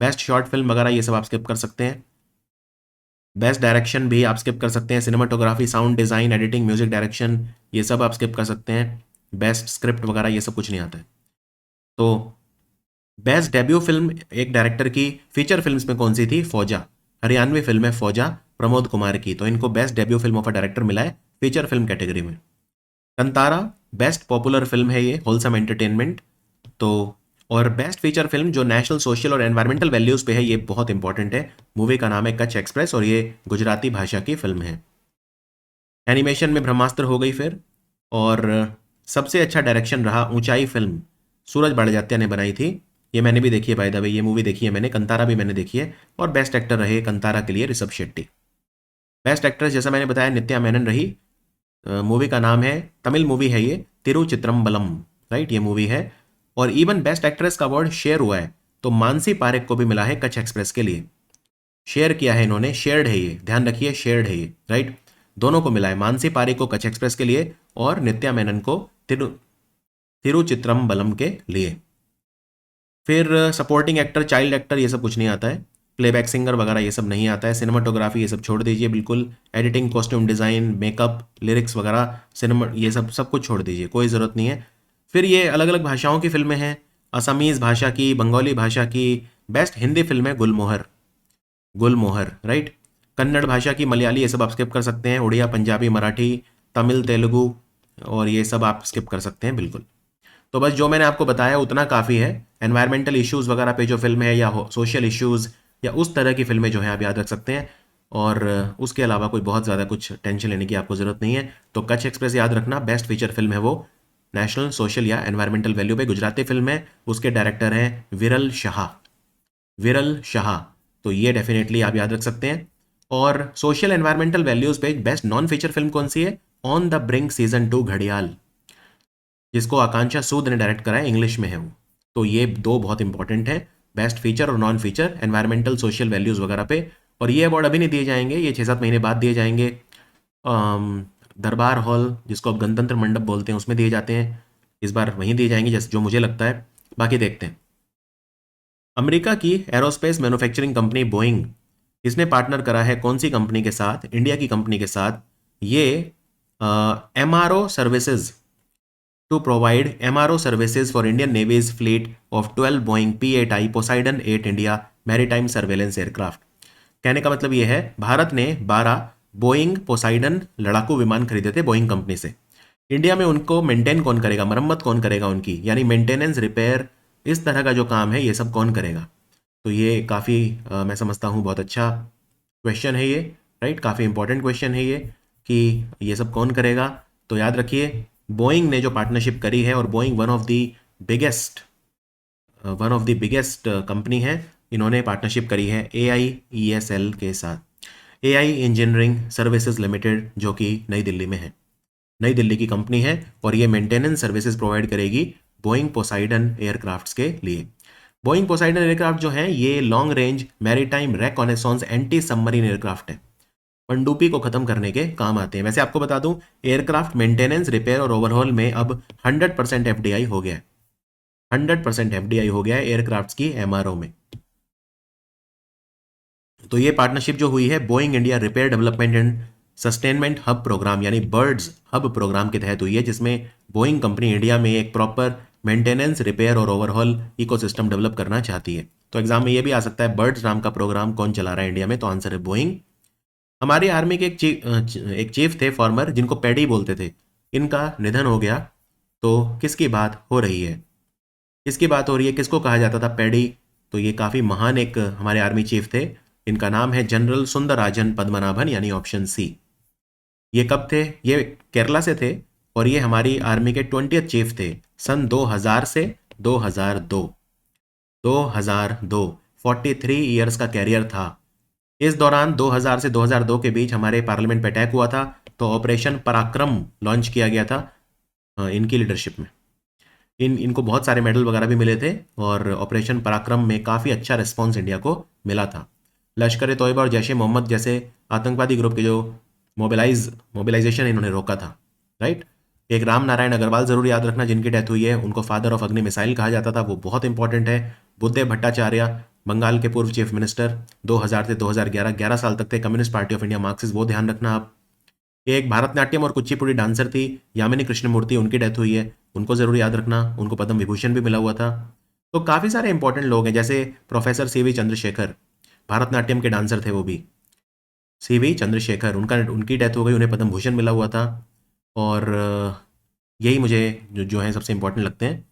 बेस्ट शॉर्ट फिल्म वगैरह ये सब आप स्किप कर सकते हैं। बेस्ट डायरेक्शन भी आप स्किप कर सकते हैं। Cinematography, sound design, editing, music direction, ये सब आप स्किप कर सकते हैं। बेस्ट स्क्रिप्ट वगैरह ये सब कुछ नहीं आता है। तो बेस्ट डेब्यू फिल्म एक डायरेक्टर की फीचर फिल्म्स में कौन सी थी? फौजा, हरियाणवी फिल्म है फौजा, प्रमोद कुमार की। तो इनको best debut film of a director मिला है फीचर फिल्म कैटेगरी में। कंतारा बेस्ट पॉपुलर फिल्म है, ये होलसम एंटरटेनमेंट। तो और बेस्ट फीचर फिल्म जो नेशनल, सोशल और एनवायरमेंटल वैल्यूज पे है, ये बहुत इंपॉर्टेंट है। मूवी का नाम है कच्छ एक्सप्रेस, और ये गुजराती भाषा की फिल्म है। एनिमेशन में ब्रह्मास्त्र हो गई फिर। और सबसे अच्छा डायरेक्शन रहा ऊंचाई फिल्म, सूरज बड़जात्या ने बनाई थी। ये मैंने भी देखी है बाय द वे, ये मूवी देखी है मैंने। कंतारा भी मैंने देखी है। और बेस्ट एक्टर रहे कंतारा के लिए ऋषभ शेट्टी। बेस्ट एक्ट्रेस जैसा मैंने बताया नित्या मेनन रही। मूवी का नाम है, तमिल मूवी है ये, तिरुचित्रम्बलम, राइट, ये मूवी है। और इवन बेस्ट एक्ट्रेस का अवार्ड शेयर हुआ है, तो मानसी पारेख को भी मिला है कच्छ एक्सप्रेस के लिए। शेयर किया है इन्होंने, शेयर्ड है ये, ध्यान रखिए, शेयर्ड है ये, राइट। दोनों को मिला है, मानसी पारेख को कच्छ एक्सप्रेस के लिए और नित्या मेनन को तिरुचित्रम्बलम के लिए। फिर सपोर्टिंग एक्टर, चाइल्ड एक्टर, ये सब कुछ नहीं आता है। प्लेबैक सिंगर वगैरह ये सब नहीं आता है। सिनेमाटोग्राफी ये सब छोड़ दीजिए बिल्कुल। Editing, costume design, makeup, lyrics वगैरह, सिनेमा, ये सब सब कुछ छोड़ दीजिए, कोई ज़रूरत नहीं है। फिर ये अलग अलग भाषाओं की फिल्में हैं, असमीज़ भाषा की, बंगाली भाषा की। बेस्ट हिंदी फिल्म है गुलमोहर, गुलमोहर, राइट। कन्नड़ भाषा की, मलयाली, ये सब आप स्किप कर सकते हैं। उड़िया, पंजाबी, मराठी, तमिल, तेलुगु, और ये सब आप स्किप कर सकते हैं बिल्कुल। तो बस जो मैंने आपको बताया उतना काफ़ी है। एनवायरमेंटल इश्यूज़ वगैरह पे जो फिल्म है, या सोशल इश्यूज़, या उस तरह की फिल्में जो हैं आप याद रख सकते हैं। और उसके अलावा कोई बहुत ज़्यादा कुछ टेंशन लेने की आपको ज़रूरत नहीं है। तो कच्छ एक्सप्रेस याद रखना, बेस्ट फीचर फिल्म है वो, नेशनल, सोशल या एनवायरमेंटल वैल्यू पे गुजराती फिल्म है। उसके डायरेक्टर हैं विरल शाह, विरल शाह। तो ये डेफिनेटली आप याद रख सकते हैं। और सोशल एनवायरमेंटल वैल्यूज़ पे बेस्ट नॉन फीचर फिल्म कौन सी है? ऑन द ब्रिंक सीजन 2 घड़ियाल, जिसको आकांक्षा सूद ने डायरेक्ट करा है, इंग्लिश में है वो। तो ये दो बहुत इंपॉर्टेंट है, बेस्ट फीचर और non feature, environmental, social values वगैरह पे। और ये अवार्ड अभी नहीं दिए जाएंगे, ये 6-7 महीने बाद दिए जाएंगे। दरबार हॉल, जिसको अब गणतंत्र मंडप बोलते हैं, उसमें दिए जाते हैं। इस बार वहीं दिए जाएंगे जैसे जो मुझे लगता है, बाकी देखते हैं। अमेरिका की एरोस्पेस मैन्युफैक्चरिंग कंपनी बोइंग, इसने पार्टनर करा है कौन सी कंपनी के साथ? इंडिया की कंपनी के साथ। ये MRO services, to provide MRO services for Indian navy's fleet of 12 Boeing P8I Poseidon 8 India maritime surveillance aircraft. कहने का मतलब ये है, भारत ने 12 बोइंग पोसाइडन लड़ाकू विमान खरीदे थे बोइंग कंपनी से। इंडिया में उनको मेंटेन कौन करेगा, मरम्मत कौन करेगा उनकी, यानी मेंटेनेंस, रिपेयर, इस तरह का जो काम है ये सब कौन करेगा? तो ये काफ़ी मैं समझता हूँ बहुत अच्छा क्वेश्चन है ये, राइट। काफ़ी इंपॉर्टेंट क्वेश्चन है ये कि ये सब कौन करेगा। तो याद रखिए, बोइंग ने जो पार्टनरशिप करी है, और Boeing one of the biggest company है, इन्होंने पार्टनरशिप करी है AIESL के साथ, AI इंजीनियरिंग सर्विसेज लिमिटेड, जो कि नई दिल्ली में है, नई दिल्ली की कंपनी है, और ये मेंटेनेंस सर्विसेज प्रोवाइड करेगी बोइंग पोसाइडन एयरक्राफ्ट्स के लिए। बोइंग पोसाइडन एयरक्राफ्ट जो है ये long range maritime reconnaissance anti submarine aircraft है, पनडुब्बी को खत्म करने के काम आते हैं। वैसे आपको बता दूं, एयरक्राफ्ट मेंटेनेंस, रिपेयर और ओवरहॉल में अब 100% FDI हो गया है, 100% FDI हो गया है एयरक्राफ्ट्स की MRO में। तो ये पार्टनरशिप जो हुई है Boeing India repair development and sustainment hub programme, यानी बर्ड्स हब प्रोग्राम के तहत हुई है, जिसमें बोइंग कंपनी इंडिया में एक प्रॉपर मेंटेनेंस, रिपेयर और ओवरहॉल इकोसिस्टम डेवलप करना चाहती है। तो एग्जाम में ये भी आ सकता है, बर्ड्स नाम का प्रोग्राम कौन चला रहा है इंडिया में? तो आंसर है बोइंग। हमारी आर्मी के एक चीफ थे फॉर्मर, जिनको पैडी बोलते थे, इनका निधन हो गया। तो किसकी बात हो रही है? किसकी बात हो रही है? किसको कहा जाता था पैडी? तो ये काफ़ी महान एक हमारे आर्मी चीफ थे, इनका नाम है जनरल सुंदरराजन पद्मनाभन, यानी ऑप्शन सी। ये कब थे? ये केरला से थे, और ये हमारी आर्मी के 20th चीफ थे सन 2000 से 2002। 2002 43 ईयर्स का कैरियर था। इस दौरान 2000 से 2002 के बीच हमारे पार्लियामेंट पे अटैक हुआ था, तो ऑपरेशन पराक्रम लॉन्च किया गया था इनकी लीडरशिप में। इनको बहुत सारे मेडल वगैरह भी मिले थे, और ऑपरेशन पराक्रम में काफ़ी अच्छा रिस्पॉन्स इंडिया को मिला था। लश्कर ए तोयबा और जैश ए मोहम्मद जैसे आतंकवादी ग्रुप के जो मोबिलाइजेशन इन्होंने रोका था, राइट। एक राम नारायण अग्रवाल ज़रूर याद रखना, जिनकी डेथ हुई है, उनको फादर ऑफ अग्नि मिसाइल कहा जाता था, वो बहुत इंपॉर्टेंट है। बुद्धदेव भट्टाचार्य, बंगाल के पूर्व चीफ मिनिस्टर, 2000 से 2011 11 साल तक थे communist party of India Marxist, वो ध्यान रखना आप। एक भारतनाट्यम और कुचिपुड़ी डांसर थी यामिनी कृष्णमूर्ति, उनकी डेथ हुई है, उनको जरूर याद रखना, उनको पद्म विभूषण भी मिला हुआ था। तो काफ़ी सारे इंपॉर्टेंट लोग हैं, जैसे प्रोफेसर CV चंद्रशेखर, भारतनाट्यम के डांसर थे वो भी, CV चंद्रशेखर, उनकी डेथ हो गई, उन्हें पद्म भूषण मिला हुआ था। और यही मुझे जो है सबसे इंपॉर्टेंट लगते हैं।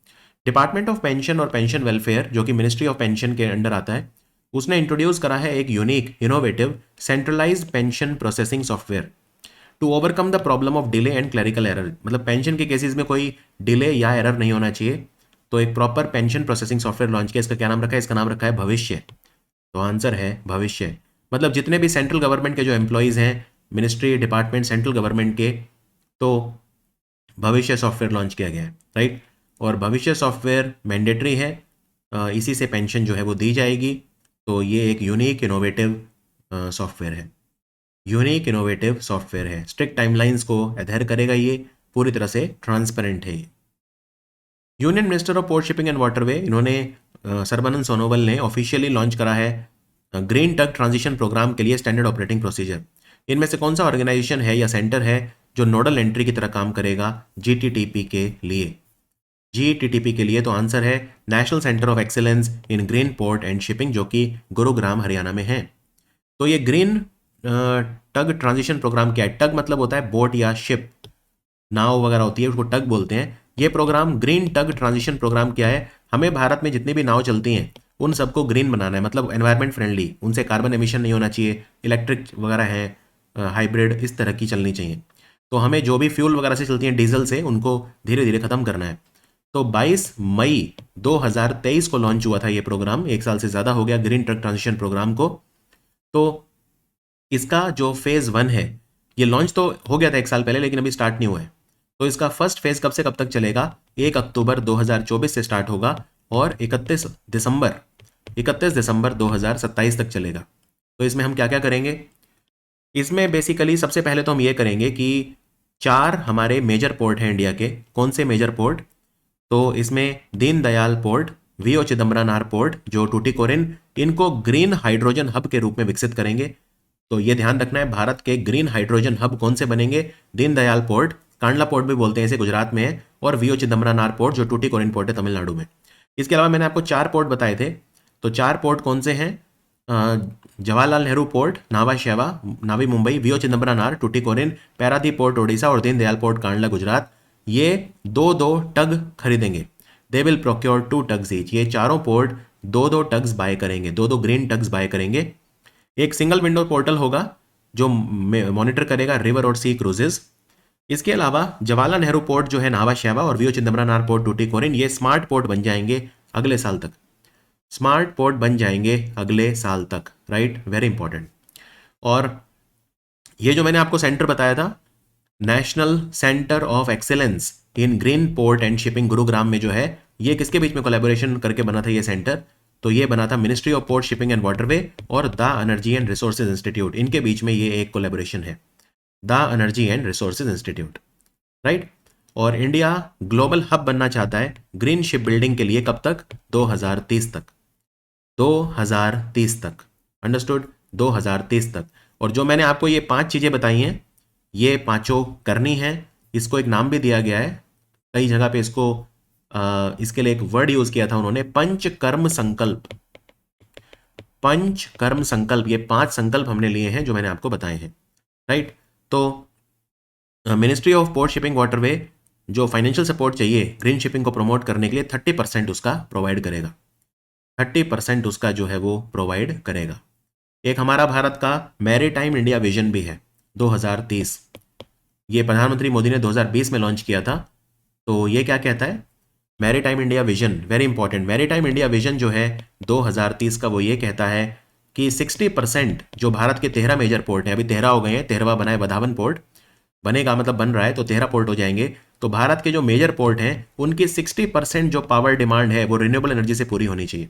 डिपार्टमेंट ऑफ पेंशन और पेंशन वेलफेयर, जो कि मिनिस्ट्री ऑफ पेंशन के अंडर आता है, उसने इंट्रोड्यूस करा है एक unique innovative centralised pension processing software to overcome the problem of delay and clerical error. मतलब पेंशन के केसेस में कोई डिले या एरर नहीं होना चाहिए, तो एक proper pension processing software launch किया। इसका क्या नाम रखा है? इसका नाम रखा है भविष्य। तो आंसर है भविष्य। मतलब जितने भी सेंट्रल गवर्नमेंट के जो एम्प्लॉयज़ हैं, मिनिस्ट्री, डिपार्टमेंट, सेंट्रल गवर्नमेंट के, तो भविष्य सॉफ्टवेयर लॉन्च किया गया है, राइट। और भविष्य सॉफ्टवेयर मैंडेटरी है, इसी से पेंशन जो है वो दी जाएगी। तो ये एक यूनिक इनोवेटिव सॉफ्टवेयर है, यूनिक इनोवेटिव सॉफ्टवेयर है। स्ट्रिक्ट टाइमलाइंस को अधेर करेगा, ये पूरी तरह से ट्रांसपेरेंट है। Union minister of Port Shipping and waterway, इन्होंने सर्बानंद सोनोवाल ने ऑफिशियली लॉन्च करा है ग्रीन टग ट्रांजिशन प्रोग्राम के लिए स्टैंडर्ड ऑपरेटिंग प्रोसीजर। इनमें से कौन सा ऑर्गेनाइजेशन है या सेंटर है जो नोडल एंट्री की तरह काम करेगा GTTP के लिए? GTTP के लिए तो आंसर है national centre of excellence in green port and shipping, जो कि गुरुग्राम हरियाणा में है। तो ये ग्रीन टग ट्रांजिशन प्रोग्राम क्या है? टग मतलब होता है बोट या शिप, नाव वगैरह होती है, उसको टग बोलते हैं। ये programme green tug transition programme क्या है? हमें भारत में जितनी भी नाव चलती हैं उन सबको ग्रीन बनाना है, मतलब एनवायरमेंट फ्रेंडली, उनसे कार्बन एमिशन नहीं होना चाहिए, इलेक्ट्रिक वगैरह है, हाइब्रिड, इस तरह की चलनी चाहिए। तो हमें जो भी फ्यूल वगैरह से चलती हैं, डीजल से, उनको धीरे धीरे खत्म करना है। तो 22 मई 2023 को लॉन्च हुआ था ये प्रोग्राम, एक साल से ज़्यादा हो गया ग्रीन ट्रक ट्रांजिशन प्रोग्राम को। तो इसका जो फेज़ 1 है, ये लॉन्च तो हो गया था एक साल पहले, लेकिन अभी स्टार्ट नहीं हुआ है। तो इसका फर्स्ट फेज़ कब से कब तक चलेगा? 1 अक्टूबर 2024 से स्टार्ट होगा, और 31 दिसंबर 2027 तक चलेगा। तो इसमें हम क्या क्या करेंगे, इसमें बेसिकली सबसे पहले तो हम ये करेंगे कि 4 हमारे मेजर पोर्ट हैं इंडिया के। कौन से मेजर पोर्ट, तो इसमें Deendayal port, V O Chidambaranar port जो टूटिकोरिन, इनको ग्रीन हाइड्रोजन हब के रूप में विकसित करेंगे। तो ये ध्यान रखना है, भारत के ग्रीन हाइड्रोजन हब कौन से बनेंगे, दीनदयाल पोर्ट, कांडला पोर्ट भी बोलते हैं इसे, गुजरात में है, और वीओ चिदम्बरनार पोर्ट जो टूटिकोरिन पोर्ट है तमिलनाडु में। इसके अलावा मैंने आपको 4 पोर्ट बताए थे, तो 4 पोर्ट कौन से हैं, जवाहरलाल नेहरू पोर्ट, नावा शेवा, नावी मुंबई, वीओ चिदम्बरनार, टूटिकोरिन, पैरादीप पोर्ट ओडिशा और दीनदयाल पोर्ट कांडला गुजरात। ये 2-2 टग खरीदेंगे, they will procure 2 tugs each. ये चारों पोर्ट 2-2 टग्स बाय करेंगे, 2-2 ग्रीन टग्स बाय करेंगे। एक सिंगल विंडो पोर्टल होगा जो मॉनिटर करेगा रिवर और सी क्रूजेस। इसके अलावा जवाहरलाल नेहरू पोर्ट जो है नावा शेवा और वीओ चिदम्बरनार पोर्ट टूटिकोरिन, ये स्मार्ट पोर्ट बन जाएंगे अगले साल तक, स्मार्ट पोर्ट बन जाएंगे अगले साल तक, राइट, वेरी इंपॉर्टेंट। और ये जो मैंने आपको सेंटर बताया था, national centre of excellence in green port and shipping Gurugram में जो है, ये किसके बीच में कोलैबोरेशन करके बना था ये सेंटर, तो ये बना था Ministry of Port Shipping and Waterway और the Energy and Resources Institute, इनके बीच में ये एक कोलैबोरेशन है, the Energy and Resources Institute, right. और इंडिया ग्लोबल हब बनना चाहता है ग्रीन शिप बिल्डिंग के लिए, कब तक, 2030 तक, 2030 तक, अंडरस्टूड, 2030 तक। और जो मैंने आपको ये 5 चीजें बताई हैं, ये पांचों करनी है। इसको एक नाम भी दिया गया है, कई जगह पे इसको इसके लिए एक वर्ड यूज किया था उन्होंने, पंचकर्म संकल्प, पंचकर्म संकल्प। ये 5 संकल्प हमने लिए हैं जो मैंने आपको बताए हैं, राइट। तो ministry of Port shipping waterway जो फाइनेंशियल सपोर्ट चाहिए ग्रीन शिपिंग को प्रमोट करने के लिए 30% उसका प्रोवाइड करेगा, 30% उसका जो है वो प्रोवाइड करेगा। एक हमारा भारत का मैरीटाइम इंडिया विजन भी है 2030, ये प्रधानमंत्री मोदी ने 2020 में लॉन्च किया था। तो ये क्या कहता है, maritime India vision, very important, maritime India vision जो है 2030 का, वो ये कहता है कि 60% जो भारत के 13 मेजर पोर्ट हैं, अभी 13 हो गए हैं, 13वां बना है बधावन पोर्ट, बनेगा मतलब बन रहा है, तो 13 पोर्ट हो जाएंगे। तो भारत के जो मेजर पोर्ट हैं उनकी 60% जो पावर डिमांड है वो रिन्यूएबल एनर्जी से पूरी होनी चाहिए,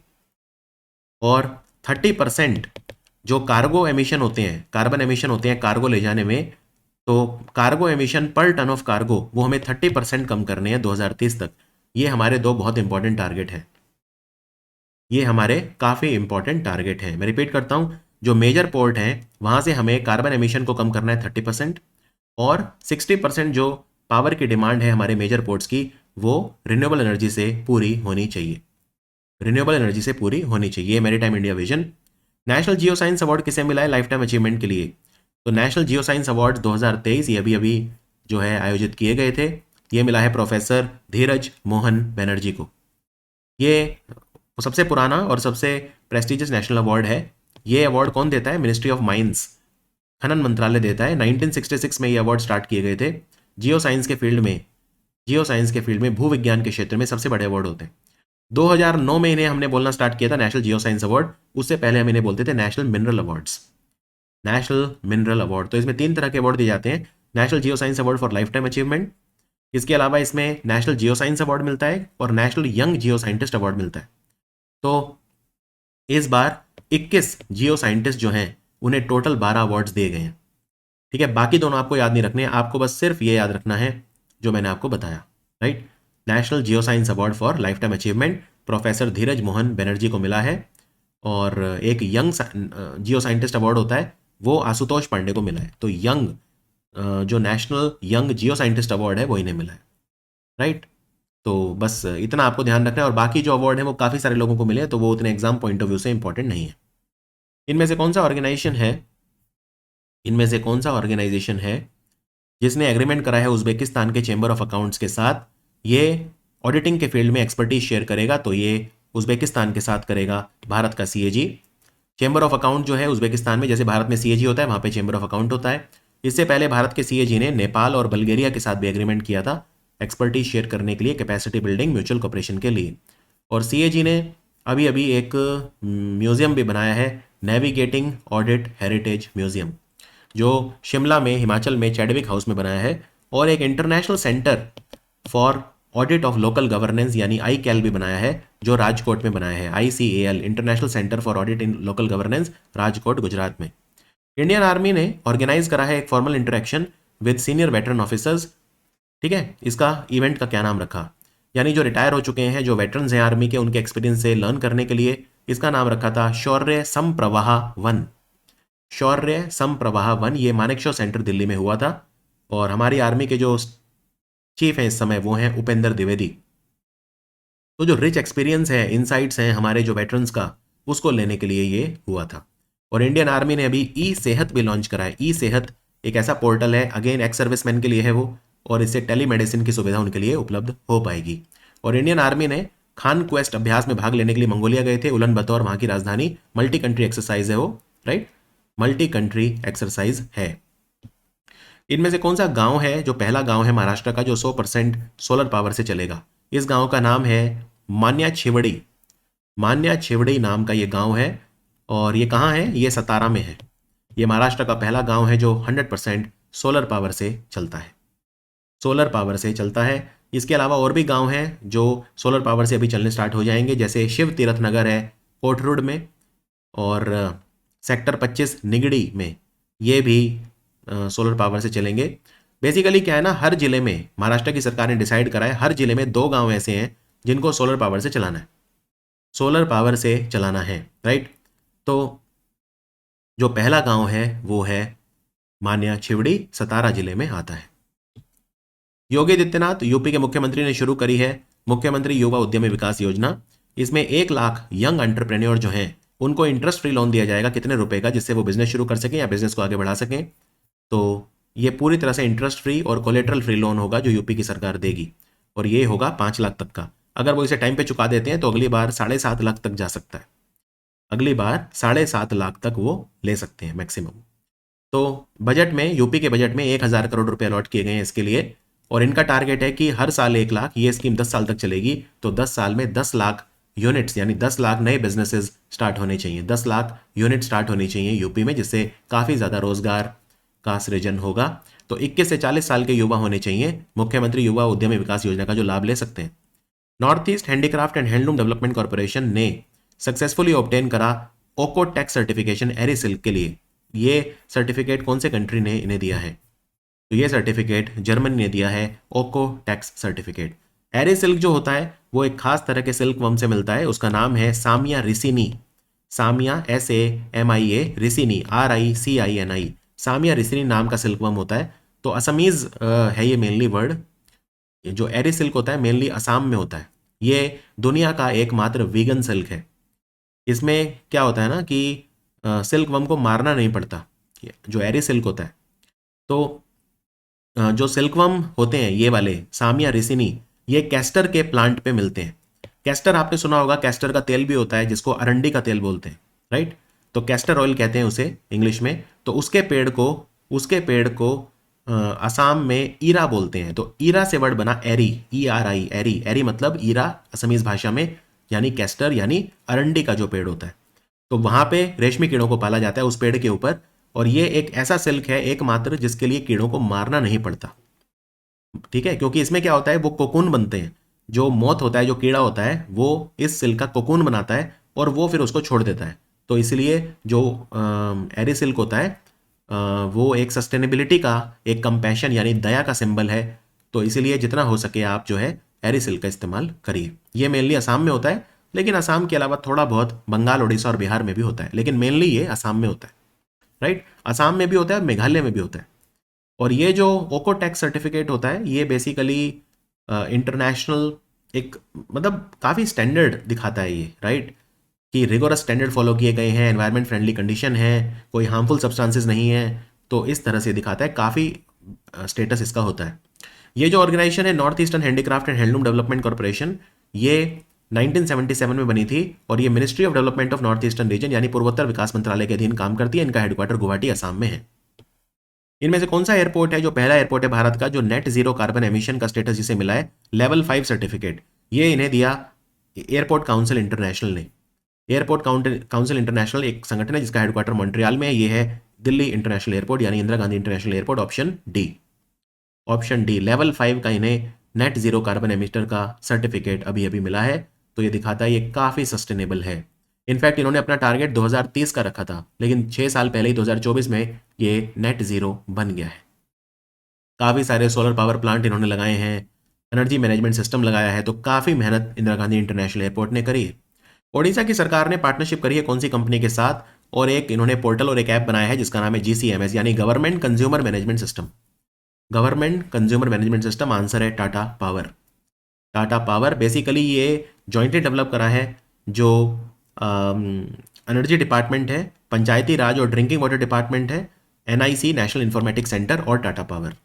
और 30% जो कार्गो एमिशन होते हैं, कार्बन एमिशन होते हैं कार्गो ले जाने में, तो कार्गो एमिशन पर टन ऑफ कार्गो वो हमें 30% कम करने हैं 2030 तक। ये हमारे 2 बहुत इंपॉर्टेंट टारगेट हैं, ये हमारे काफ़ी इंपॉर्टेंट टारगेट हैं। मैं रिपीट करता हूं, जो मेजर पोर्ट हैं वहां से हमें कार्बन एमिशन को कम करना है 30%, और 60% जो पावर की डिमांड है हमारे मेजर पोर्ट्स की, वो रिन्यूएबल एनर्जी से पूरी होनी चाहिए, रिन्यूएबल एनर्जी से पूरी होनी चाहिए। Maritime India vision. National geoscience award किसे मिला है लाइफ टाइम अचीवमेंट के लिए, तो नेशनल जियो साइंस अवार्ड 2023 ये अभी अभी जो है आयोजित किए गए थे, ये मिला है प्रोफेसर धीरज मोहन बनर्जी को। ये सबसे पुराना और सबसे प्रेस्टिजियस नेशनल अवार्ड है। ये अवार्ड कौन देता है, मिनिस्ट्री ऑफ माइंस, खनन मंत्रालय देता है। 1966 में ये अवार्ड स्टार्ट किए गए थे। जियो साइंस के फील्ड में, जियो साइंस के फील्ड में, भूविज्ञान के क्षेत्र में सबसे बड़े अवार्ड होते हैं। 2009 में इन्हें हमने बोलना स्टार्ट किया था नेशनल जियो साइंस अवार्ड, उससे पहले हम इन्हें बोलते थे national mineral awards, national mineral award. तो इसमें 3 तरह के अवार्ड दिए जाते हैं, national geoscience award for lifetime achievement, इसके अलावा इसमें नेशनल जियो साइंस अवार्ड मिलता है और नेशनल यंग जियो साइंटिस्ट अवार्ड मिलता है। तो इस बार 21 जियो साइंटिस्ट जो हैं उन्हें टोटल 12 अवार्ड्स दिए गए हैं, ठीक है। बाकी दोनों आपको याद नहीं रखने हैं, आपको बस सिर्फ ये याद रखना है जो मैंने आपको बताया, right. National geoscience award for lifetime achievement professor Dheeraj Mohan Banerjee को मिला है, और एक यंग जियो साइंटिस्ट अवार्ड होता है वो आशुतोष पांडे को मिला है। तो यंग जो नेशनल यंग जियो साइंटिस्ट अवार्ड है वो इन्हें मिला है, राइट। तो बस इतना आपको ध्यान रखना है, और बाकी जो अवार्ड है वो काफ़ी सारे लोगों को मिले हैं, तो वो उतने एग्जाम पॉइंट ऑफ व्यू से इंपॉर्टेंट नहीं है। इनमें से कौन सा ऑर्गेनाइजेशन है, इनमें से कौन सा ऑर्गेनाइजेशन है जिसने एग्रीमेंट करा है उज्बेकिस्तान के चैम्बर ऑफ अकाउंट्स के साथ, ये ऑडिटिंग के फील्ड में एक्सपर्टीज शेयर करेगा, तो ये उज्बेकिस्तान के साथ करेगा भारत का सीएजी। चैम्बर ऑफ अकाउंट जो है उज्बेकिस्तान में, जैसे भारत में सीएजी होता है वहाँ पे चैम्बर ऑफ अकाउंट होता है। इससे पहले भारत के सीएजी ने नेपाल और बल्गेरिया के साथ भी एग्रीमेंट किया था एक्सपर्टीज शेयर करने के लिए, कैपेसिटी बिल्डिंग म्यूचुअल कोऑपरेशन के लिए। और सीएजी ने अभी अभी एक म्यूजियम भी बनाया है, नेविगेटिंग ऑडिट हेरिटेज म्यूजियम, जो शिमला में हिमाचल में चैडविक हाउस में बनाया है, और एक international centre for audit of local governance यानी ICAL भी बनाया है, जो राजकोट में बनाया है, ICAL international centre for audit in local governance, Rajkot Gujarat में। इंडियन आर्मी ने ऑर्गेनाइज करा है एक formal interaction with senior veteran officers. ठीक है, इसका इवेंट का क्या नाम रखा, यानी जो रिटायर हो चुके हैं, जो वेटरन्स हैं आर्मी के, उनके एक्सपीरियंस से लर्न करने के लिए इसका नाम रखा था शौर्य समप्रवाह वन। शौर्य समप्रवाह वन, ये मानेकशॉ सेंटर दिल्ली में हुआ था। और हमारी आर्मी के जो चीफ हैं इस समय वो हैं उपेंद्र द्विवेदी। तो जो रिच एक्सपीरियंस है, इनसाइट्स हैं हमारे जो वेटरन्स का, उसको लेने के लिए ये हुआ था। और इंडियन आर्मी ने अभी ई सेहत भी लॉन्च करा है। ई सेहत एक ऐसा पोर्टल है, अगेन एक्स सर्विसमैन के लिए है वो, और इससे टेलीमेडिसिन की सुविधा उनके लिए उपलब्ध हो पाएगी। और इंडियन आर्मी ने खान क्वेस्ट अभ्यास में भाग लेने के लिए मंगोलिया गए थे, उलन बतौर वहां की राजधानी। मल्टी कंट्री एक्सरसाइज है वो, राइट, मल्टी कंट्री एक्सरसाइज है। इनमें से कौन सा गांव है जो पहला गांव है महाराष्ट्र का जो 100% सोलर पावर से चलेगा? इस गांव का नाम है मान्याछिवड़ी। मान्याछिवड़ी नाम का ये गांव है, और ये कहाँ है? ये सतारा में है। ये महाराष्ट्र का पहला गांव है जो 100% सोलर पावर से चलता है। सोलर पावर से चलता है। इसके अलावा और भी गांव हैं जो सोलर पावर से अभी चलने स्टार्ट हो जाएंगे, जैसे शिव तीर्थ नगर है कोटरुड में, और सेक्टर 25 निगड़ी में, ये भी सोलर पावर से चलेंगे। बेसिकली क्या है ना, हर जिले में महाराष्ट्र की सरकार ने डिसाइड करा है, हर जिले में 2 गांव ऐसे हैं जिनको सोलर पावर से चलाना है, सोलर पावर से चलाना है, राइट। तो जो पहला गांव है वो है मान्याछिवड़ी, सतारा जिले में आता है। योगी आदित्यनाथ यूपी के मुख्यमंत्री ने शुरू करी है मुख्यमंत्री युवा उद्यमी विकास योजना। इसमें 1 लाख यंग एंटरप्रेन्योर जो हैं उनको इंटरेस्ट फ्री लोन दिया जाएगा, कितने रुपए का, जिससे वो बिजनेस शुरू कर सकें या बिजनेस को आगे बढ़ा सकें। तो ये पूरी तरह से इंटरेस्ट फ्री और कोलेटरल फ्री लोन होगा जो यूपी की सरकार देगी, और ये होगा 5 लाख तक का। अगर वो इसे टाइम पे चुका देते हैं तो अगली बार 7.5 लाख तक जा सकता है, अगली बार 7.5 लाख तक वो ले सकते हैं मैक्सिमम। तो बजट में, यूपी के बजट में 1,000 करोड़ रुपए अलॉट किए गए हैं इसके लिए, और इनका टारगेट है कि हर साल 1 लाख, ये स्कीम 10 साल तक चलेगी, तो 10 साल में 10 लाख यूनिट्स यानी 10 लाख नए बिजनेसेस स्टार्ट होने चाहिए, 10 लाख यूनिट स्टार्ट होनी चाहिए यूपी में, जिससे काफ़ी ज़्यादा रोजगार का सृजन होगा। तो 21 से 40 साल के युवा होने चाहिए मुख्यमंत्री युवा उद्यमी विकास योजना का जो लाभ ले सकते हैं। North east handicraft and handloom development corporation ने सक्सेसफुली ऑब्टेन करा ओको टैक्स सर्टिफिकेशन एरी सिल्क के लिए। ये सर्टिफिकेट कौन से कंट्री ने इन्हें दिया है? तो ये सर्टिफिकेट जर्मनी ने दिया है, ओको टैक्स सर्टिफिकेट। एरी सिल्क जो होता है वो एक खास तरह के सिल्क वर्म से मिलता है, उसका नाम है सामिया रिसिनी। सामिया SAMIA रिसिनी RICINI, सामिया रिसिनी नाम का सिल्क वर्म होता है। तो असमीज है ये मेनली वर्ड। जो एरी सिल्क होता है मेनली असम में होता है। ये दुनिया का एकमात्र वीगन सिल्क है। इसमें क्या होता है ना कि सिल्क वर्म को मारना नहीं पड़ता, जो एरी सिल्क होता है। तो जो सिल्कवर्म होते हैं ये वाले सामिया रिसिनी, ये कैस्टर के प्लांट पे मिलते हैं। कैस्टर आपने सुना होगा, कैस्टर का तेल भी होता है जिसको अरंडी का तेल बोलते हैं, राइट। तो कैस्टर ऑयल कहते हैं उसे इंग्लिश में। तो उसके पेड़ को असम में ईरा बोलते हैं। तो ईरा से वर्ड बना एरी, ERI, एरी। एरी मतलब ईरा असमीज भाषा में, यानी कैस्टर यानी अरंडी का जो पेड़ होता है। तो वहां पे रेशमी कीड़ों को पाला जाता है उस पेड़ के ऊपर, और ये एक ऐसा सिल्क है एकमात्र जिसके लिए कीड़ों को मारना नहीं पड़ता, ठीक है। क्योंकि इसमें क्या होता है, वो कोकून बनते हैं। जो मोथ होता है, जो कीड़ा होता है, वो इस सिल्क का कोकून बनाता है और वो फिर उसको छोड़ देता है। तो इसलिए जो एरी सिल्क होता है वो एक सस्टेनेबिलिटी का, एक कंपैशन यानी दया का सिंबल है। तो इसीलिए जितना हो सके आप जो है एरी सिल्क का इस्तेमाल करिए। ये मेनली असम में होता है, लेकिन असम के अलावा थोड़ा बहुत बंगाल, उड़ीसा और बिहार में भी होता है, लेकिन मेनली ये असम में होता है, राइट। असम में भी होता है, मेघालय में भी होता है। और ये जो ओको टैक्स सर्टिफिकेट होता है ये बेसिकली इंटरनेशनल एक मतलब काफ़ी स्टैंडर्ड दिखाता है ये, राइट, कि रिगोरस स्टैंडर्ड फॉलो किए गए हैं, एनवायरनमेंट फ्रेंडली कंडीशन है, कोई हार्मफुल सब्सटेंसेस नहीं है। तो इस तरह से दिखाता है, काफ़ी स्टेटस इसका होता है। ये जो ऑर्गेनाइजेशन है north eastern handicraft and handloom development corporation, ये 1977 में बनी थी, और ये ministry of development of north eastern region यानी पूर्वोत्तर विकास मंत्रालय के अधीन काम करती है। इनका हेडक्वार्टर गुवाहाटी असम में है। इनमें से कौन सा एयरपोर्ट है जो पहला एयरपोर्ट है भारत का जो नेट जीरो कार्बन एमिशन का स्टेटस जिसे मिला है, लेवल 5 सर्टिफिकेट? ये इन्हें दिया एयरपोर्ट काउंसिल इंटरनेशनल ने। एयरपोर्ट काउंसिल इंटरनेशनल एक संगठन है जिसका हेडक्वार्टर मॉन्ट्रियल में है। ये है दिल्ली इंटरनेशनल एयरपोर्ट यानी Indira Gandhi international airport, option D. Option D level 5 का इन्हें नेट ज़ीरो कार्बन एमिटर का सर्टिफिकेट अभी अभी मिला है। तो ये दिखाता है ये काफ़ी सस्टेनेबल है। इनफैक्ट इन्होंने अपना टारगेट 2030 का रखा था, लेकिन 6 साल पहले ही 2024 में ये नेट ज़ीरो बन गया है। काफ़ी सारे सोलर पावर प्लांट इन्होंने लगाए हैं, एनर्जी मैनेजमेंट सिस्टम लगाया है, तो काफ़ी मेहनत इंदिरा गांधी इंटरनेशनल एयरपोर्ट ने करी है। ओडिशा की सरकार ने पार्टनरशिप करी है कौन सी कंपनी के साथ, और एक इन्होंने पोर्टल और एक ऐप बनाया है जिसका नाम है GCMS, यानी government consumer management system. Government consumer management system, answer है Tata power. Tata power basically ये जॉइंटली डेवलप करा है जो एनर्जी डिपार्टमेंट है, पंचायती राज और ड्रिंकिंग वाटर डिपार्टमेंट है, NIC नेशनल इंफॉर्मेटिक्स सेंटर और टाटा पावर।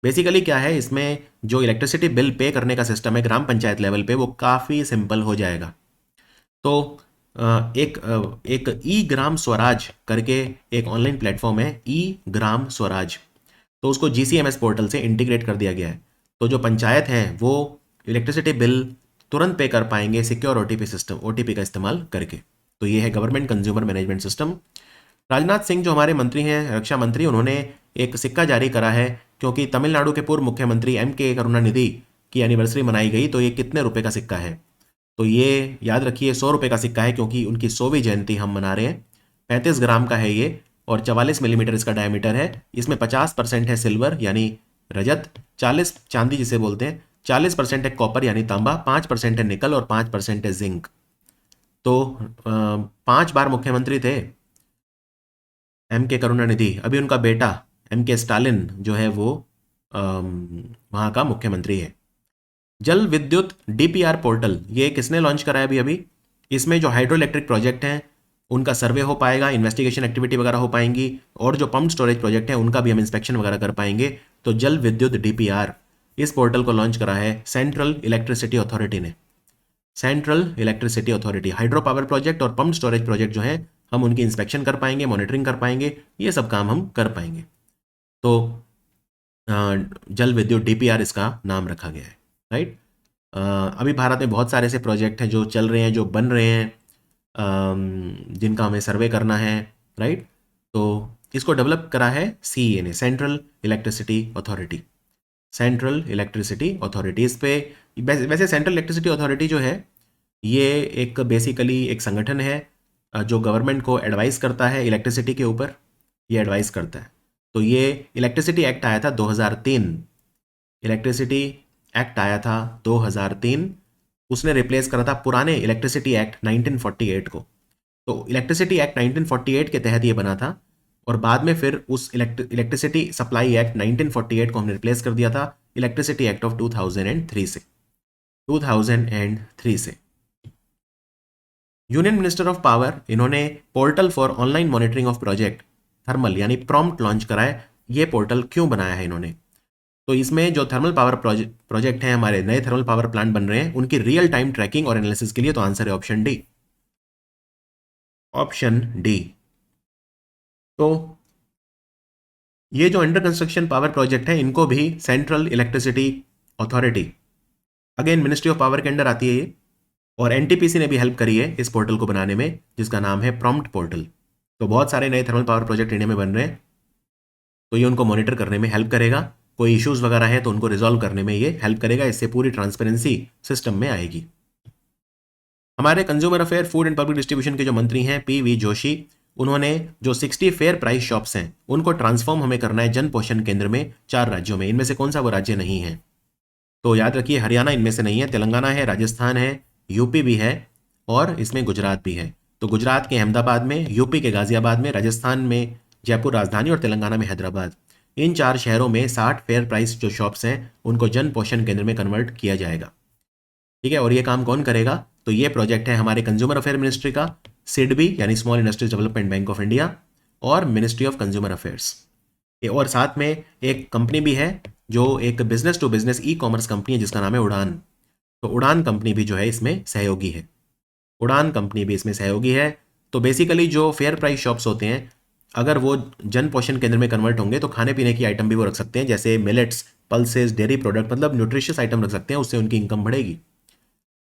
बेसिकली क्या है, इसमें जो इलेक्ट्रिसिटी बिल पे करने का सिस्टम है ग्राम पंचायत लेवल पे, वो काफ़ी सिंपल हो जाएगा। तो एक ई ग्राम स्वराज करके एक ऑनलाइन प्लेटफॉर्म है, ई ग्राम स्वराज, तो उसको GCMS पोर्टल से इंटीग्रेट कर दिया गया है। तो जो पंचायत है वो इलेक्ट्रिसिटी बिल तुरंत पे कर पाएंगे सिक्योर OTP का इस्तेमाल करके। तो ये है government consumer management system. Rajnath Singh जो हमारे मंत्री हैं, रक्षा मंत्री, उन्होंने एक सिक्का जारी करा है, क्योंकि तमिलनाडु के पूर्व मुख्यमंत्री MK करुणानिधि की एनिवर्सरी मनाई गई। तो ये कितने रुपए का सिक्का है, तो ये याद रखिए 100 रुपये का सिक्का है, क्योंकि उनकी 100वीं जयंती हम मना रहे हैं। 35 ग्राम का है ये और 44 मिलीमीटर इसका डायमीटर है। इसमें 50% है सिल्वर यानी रजत, 40 चांदी जिसे बोलते हैं, 40% है कॉपर यानी तांबा, 5% है निकल और 5% है जिंक। तो 5 बार मुख्यमंत्री थे MK करुणानिधि। अभी उनका बेटा MK स्टालिन जो है वो वहाँ का मुख्यमंत्री है। जल विद्युत DPR पोर्टल ये किसने लॉन्च कराया अभी? इसमें जो हाइड्रो इलेक्ट्रिक प्रोजेक्ट हैं उनका सर्वे हो पाएगा, इन्वेस्टिगेशन एक्टिविटी वगैरह हो पाएंगी, और जो पंप स्टोरेज प्रोजेक्ट हैं उनका भी हम इंस्पेक्शन वगैरह कर पाएंगे। तो जल विद्युत DPR इस पोर्टल को लॉन्च करा है सेंट्रल इलेक्ट्रिसिटी अथॉरिटी ने। Central electricity authority hydro power project और पंप स्टोरेज प्रोजेक्ट जो है हम उनकी इंस्पेक्शन कर पाएंगे, मॉनिटरिंग कर पाएंगे, ये सब काम हम कर पाएंगे। तो जल विद्युत DPR इसका नाम रखा गया है, राइट। अभी भारत में बहुत सारे ऐसे प्रोजेक्ट हैं जो चल रहे हैं, जो बन रहे हैं, जिनका हमें सर्वे करना है, राइट। तो इसको डेवलप करा है CEA ने, central electricity authority. Central electricity authority इस पे वैसे सेंट्रल इलेक्ट्रिसिटी अथॉरिटी जो है ये एक बेसिकली एक संगठन है जो गवर्नमेंट को एडवाइस करता है इलेक्ट्रिसिटी के ऊपर, ये एडवाइस करता है। तो ये इलेक्ट्रिसिटी एक्ट आया था 2003, इलेक्ट्रिसिटी एक्ट आया था 2003, उसने रिप्लेस करा था पुराने इलेक्ट्रिसिटी एक्ट 1948 को। तो इलेक्ट्रिसिटी एक्ट 1948 के तहत ये बना था, और बाद में फिर उस इलेक्ट्रिसिटी सप्लाई एक्ट 1948 को हमने रिप्लेस कर दिया था इलेक्ट्रिसिटी एक्ट ऑफ 2003 से। 2003 से यूनियन मिनिस्टर ऑफ पावर इन्होंने portal for online monitoring of project thermal यानी प्रॉम्प्ट लॉन्च कराए। ये पोर्टल क्यों बनाया है इन्होंने, तो इसमें जो थर्मल पावर प्रोजेक्ट हैं, हमारे नए थर्मल पावर प्लांट बन रहे हैं, उनकी रियल टाइम ट्रैकिंग और एनालिसिस के लिए। तो आंसर है ऑप्शन डी, ऑप्शन डी। तो ये जो अंडर कंस्ट्रक्शन पावर प्रोजेक्ट है इनको भी central electricity authority, again ministry of power के अंडर आती है ये, और NTPC ने भी हेल्प करी है इस पोर्टल को बनाने में, जिसका नाम है प्रॉम्प्ट पोर्टल। तो बहुत सारे नए थर्मल पावर प्रोजेक्ट इंडिया में बन रहे हैं, तो ये उनको मॉनिटर करने में हेल्प करेगा। कोई इश्यूज वगैरह है तो उनको रिजॉल्व करने में ये हेल्प करेगा, इससे पूरी ट्रांसपेरेंसी सिस्टम में आएगी। हमारे consumer affair, food and public distribution के जो मंत्री हैं PV जोशी, उन्होंने जो 60 फेयर प्राइस शॉप्स हैं उनको ट्रांसफॉर्म हमें करना है जन पोषण केंद्र में 4 राज्यों में। इनमें से कौन सा वो राज्य नहीं है, तो याद रखिए हरियाणा इनमें से नहीं है, तेलंगाना है, राजस्थान है, UP भी है, और इसमें गुजरात भी है। तो गुजरात के अहमदाबाद में, UP के गाजियाबाद में, राजस्थान में जयपुर राजधानी, और तेलंगाना में हैदराबाद। इन 4 शहरों में 60 फेयर प्राइस जो शॉप्स हैं उनको जन पोषण केंद्र में कन्वर्ट किया जाएगा, ठीक है। और ये काम कौन करेगा, तो ये प्रोजेक्ट है हमारे कंज्यूमर अफेयर मिनिस्ट्री का, SIDBI यानी small industries development bank of India, और मिनिस्ट्री ऑफ कंज्यूमर अफेयर्स। और साथ में एक कंपनी भी है जो एक business to business e-commerce company है जिसका नाम है उड़ान। तो उड़ान कंपनी भी जो है इसमें सहयोगी है, उड़ान कंपनी भी इसमें सहयोगी है। तो बेसिकली जो फेयर प्राइस शॉप्स होते हैं, अगर वो जन पोषण केंद्र में कन्वर्ट होंगे तो खाने पीने की आइटम भी वो रख सकते हैं, जैसे मिलेट्स, पल्सेस, डेयरी प्रोडक्ट, मतलब न्यूट्रिशियस आइटम रख सकते हैं, उससे उनकी इनकम बढ़ेगी।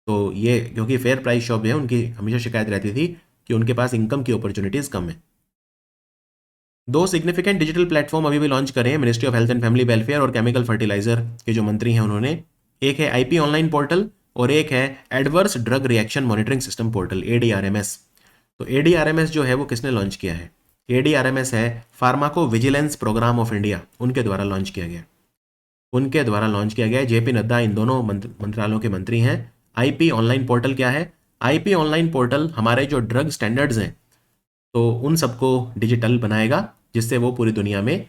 तो ये क्योंकि फेयर प्राइस शॉप जो है उनकी हमेशा शिकायत रहती थी कि उनके पास इनकम की अपॉर्चुनिटीज़ कम है। 2 सिग्निफिकेंट डिजिटल प्लेटफॉर्म अभी भी लॉन्च करें हैं ministry of health and family welfare और केमिकल फर्टिलाइजर के जो मंत्री हैं उन्होंने। एक है आईपी ऑनलाइन पोर्टल और एक है adverse drug reaction monitoring system portal, ADRMS. तो एडीआरएमएस जो है वो किसने लॉन्च किया है? एडीआरएमएस है pharmaco vigilance programme of India, उनके द्वारा लॉन्च किया गया, उनके द्वारा लॉन्च किया गया है। जेपी नड्डा इन दोनों मंत्रालयों के मंत्री हैं। आईपी ऑनलाइन पोर्टल क्या है? आईपी ऑनलाइन पोर्टल हमारे जो ड्रग स्टैंडर्ड्स हैं तो उन सबको डिजिटल बनाएगा, जिससे वो पूरी दुनिया में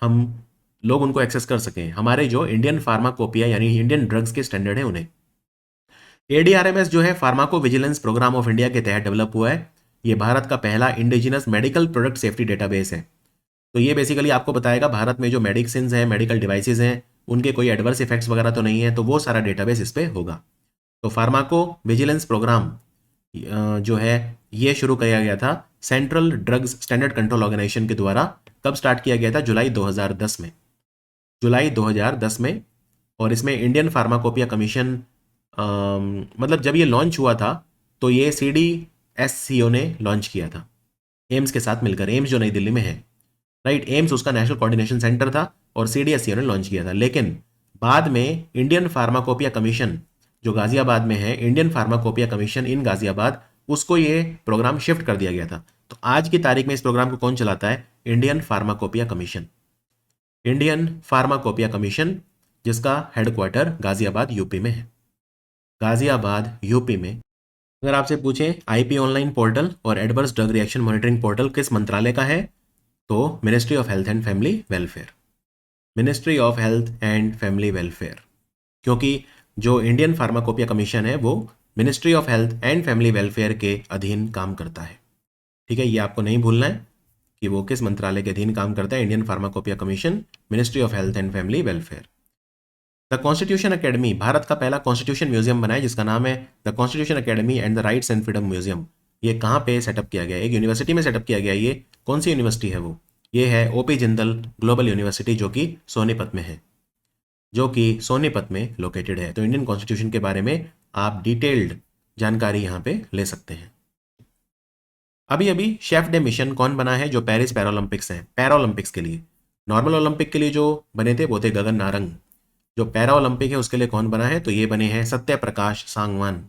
हम लोग उनको एक्सेस कर सकें, हमारे जो इंडियन फार्माकोपिया यानी इंडियन ड्रग्स के स्टैंडर्ड है उन्हें। एडीआरएमएस जो है pharmaco vigilance programme of India के तहत डेवलप हुआ है। ये भारत का पहला indigenous medical product safety database है। तो ये बेसिकली आपको बताएगा भारत में जो मेडिसिन हैं, मेडिकल डिवाइसेज हैं, उनके कोई एडवर्स इफेक्ट्स वगैरह तो नहीं है, तो वो सारा डेटाबेस इस पे होगा। तो फार्माको विजिलेंस प्रोग्राम जो है ये शुरू किया गया था central drugs standard control organisation के द्वारा। कब स्टार्ट किया गया था? जुलाई 2010 में, जुलाई 2010 में। और इसमें इंडियन फार्माकोपिया कमीशन मतलब जब ये लॉन्च हुआ था तो ये CDSCO ने लॉन्च किया था एम्स के साथ मिलकर, एम्स जो नई दिल्ली में है, राइट। एम्स उसका नेशनल कोऑर्डिनेशन सेंटर था और CDSCO ने लॉन्च किया था। लेकिन बाद में इंडियन फार्माकोपिया कमीशन जो गाजियाबाद में है, इंडियन फार्माकोपिया कमीशन इन गाजियाबाद, उसको ये प्रोग्राम शिफ्ट कर दिया गया था। तो आज की तारीख में इस प्रोग्राम को कौन चलाता है? Indian pharmacopoeia commission, Indian pharmacopoeia commission, जिसका हेडक्वार्टर गाजियाबाद यूपी में है, गाजियाबाद यूपी में। अगर आपसे पूछें आईपी ऑनलाइन पोर्टल और adverse drug reaction monitoring portal किस मंत्रालय का है, तो ministry of health and family welfare, ministry of health and family welfare. क्योंकि जो इंडियन फार्माकोपिया कमीशन है वो ministry of health and family welfare के अधीन काम करता है। ठीक है, ये आपको नहीं भूलना है कि वो किस मंत्रालय के अधीन काम करता है। Indian pharmacopoeia commission, ministry of health and family welfare. The constitution academy Bharat का पहला कॉन्स्टिट्यूशन म्यूजियम बना है, जिसका नाम है the constitution academy and the rights and freedom museum. ये कहाँ पे सेटअप किया गया? एक यूनिवर्सिटी में सेटअप किया गया। ये कौन सी यूनिवर्सिटी है? वो ये है OP जिंदल ग्लोबल यूनिवर्सिटी, जो कि सोनीपत में है, जो कि सोनीपत में लोकेटेड है। तो इंडियन कॉन्स्टिट्यूशन के बारे में आप डिटेल्ड जानकारी यहाँ पे ले सकते हैं। अभी अभी शेफ डे मिशन कौन बना है? जो पेरिस पैरालंपिक्स हैं, पैरालंपिक्स के लिए। नॉर्मल ओलंपिक के लिए जो बने थे वो थे गगन नारंग। जो पैरा ओलंपिक है उसके लिए कौन बना है? तो ये बने हैं सत्य प्रकाश सांगवान।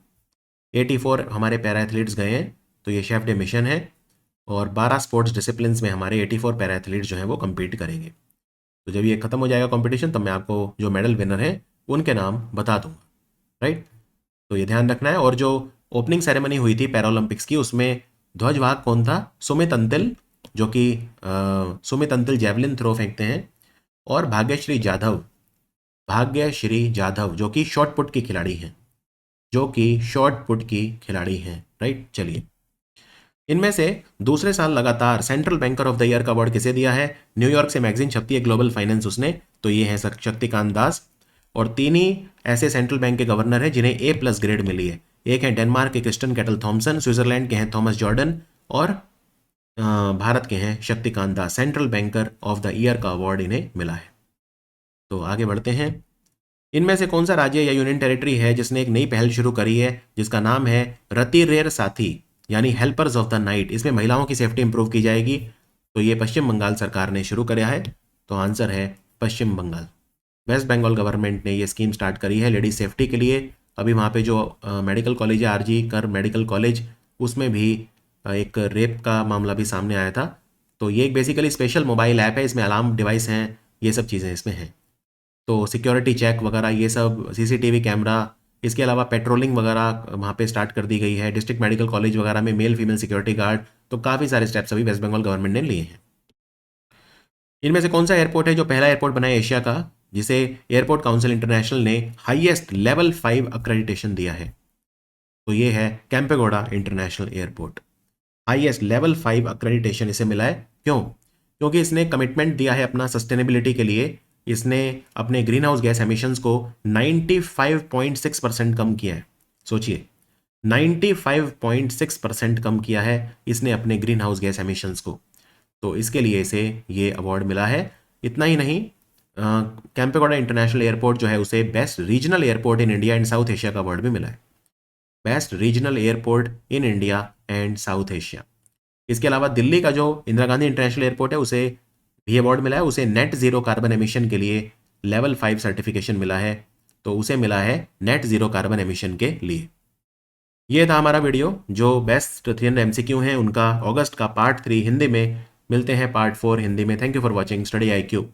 84 हमारे पैरा एथलीट्स गए हैं, तो ये शेफ डे मिशन है। और 12 स्पोर्ट्स डिसिप्लिन्स में हमारे 84 पैरा एथलीट्स जो हैं वो कम्पीट करेंगे। तो जब ये खत्म हो जाएगा कंपटीशन, तब मैं आपको जो मेडल विनर हैं उनके नाम बता दूंगा, राइट। तो ये ध्यान रखना है। और जो ओपनिंग सेरेमनी हुई थी पैरालंपिक्स की, उसमें ध्वजवाहक कौन था? सुमित अंतिल, जो कि सुमित अंतिल जैवलिन थ्रो फेंकते हैं। और भाग्यश्री जाधव, भाग्यश्री जाधव जो कि शॉर्ट पुट की खिलाड़ी हैं, जो कि शॉर्ट पुट की खिलाड़ी हैं, राइट। चलिए, इनमें से दूसरे साल लगातार central banker of the year का अवार्ड किसे दिया है? न्यूयॉर्क से मैगजीन छपती है ग्लोबल फाइनेंस, उसने, तो ये है शक्तिकांत दास। और 3 ही ऐसे सेंट्रल बैंक के गवर्नर हैं जिन्हें A+ ग्रेड मिली है। एक है डेनमार्क के क्रिस्टन कैटल थॉमसन, स्विट्जरलैंड के हैं थॉमस जॉर्डन, और भारत के हैं Shaktikanta Das. Central banker of the year का अवार्ड इन्हें मिला है। तो आगे बढ़ते हैं। इनमें से कौन सा राज्य या यूनियन टेरिटरी है जिसने एक नई पहल शुरू करी है, जिसका नाम है रति रेर साथी, यानी हेल्पर्स ऑफ द नाइट। इसमें महिलाओं की सेफ्टी इंप्रूव की जाएगी। तो ये पश्चिम बंगाल सरकार ने शुरू किया है। तो आंसर है पश्चिम बंगाल। वेस्ट बंगाल गवर्नमेंट ने ये स्कीम स्टार्ट करी है लेडीज सेफ्टी के लिए। अभी वहाँ पे जो मेडिकल कॉलेज है, RG कर मेडिकल कॉलेज, उसमें भी एक रेप का मामला भी सामने आया था। तो ये एक बेसिकली स्पेशल मोबाइल ऐप है, इसमें अलार्म डिवाइस हैं, ये सब चीज़ें इसमें हैं। तो सिक्योरिटी चेक वगैरह ये सब, CCTV कैमरा, इसके अलावा पेट्रोलिंग वगैरह वहाँ पे स्टार्ट कर दी गई है। डिस्ट्रिक्ट मेडिकल कॉलेज वगैरह में मेल फीमेल सिक्योरिटी गार्ड, तो काफ़ी सारे स्टेप्स अभी वेस्ट बंगाल गवर्नमेंट ने लिए हैं। इनमें से कौन सा एयरपोर्ट है जो पहला एयरपोर्ट बना है एशिया का, जिसे एयरपोर्ट काउंसिल इंटरनेशनल ने हाईएस्ट लेवल 5 अक्रेडिटेशन दिया है? तो ये है Kempegowda international airport. Highest level 5 accreditation इसे मिला है। क्यों? क्योंकि इसने कमिटमेंट दिया है अपना सस्टेनेबिलिटी के लिए। इसने अपने ग्रीन हाउस गैस एमिशंस को 95.6% कम किया है। सोचिए, 95.6% कम किया है इसने अपने ग्रीन हाउस गैस एमिशंस को। तो इसके लिए इसे ये अवार्ड मिला है। इतना ही नहीं, कैंपेगौड़ा इंटरनेशनल एयरपोर्ट जो है उसे best regional airport in India and south Asia का अवार्ड भी मिला है। Best regional airport in India and south Asia. इसके अलावा दिल्ली का जो इंदिरा गांधी इंटरनेशनल एयरपोर्ट है उसे भी अवार्ड मिला है। उसे नेट जीरो कार्बन एमिशन के लिए लेवल 5 सर्टिफिकेशन मिला है। तो उसे मिला है नेट ज़ीरो कार्बन एमिशन के लिए। ये था हमारा वीडियो। जो बेस्ट 300 एमसीक्यू हैं उनका अगस्त का पार्ट 3 हिंदी में। मिलते हैं पार्ट 4 हिंदी में। Thank you for watching study IQ।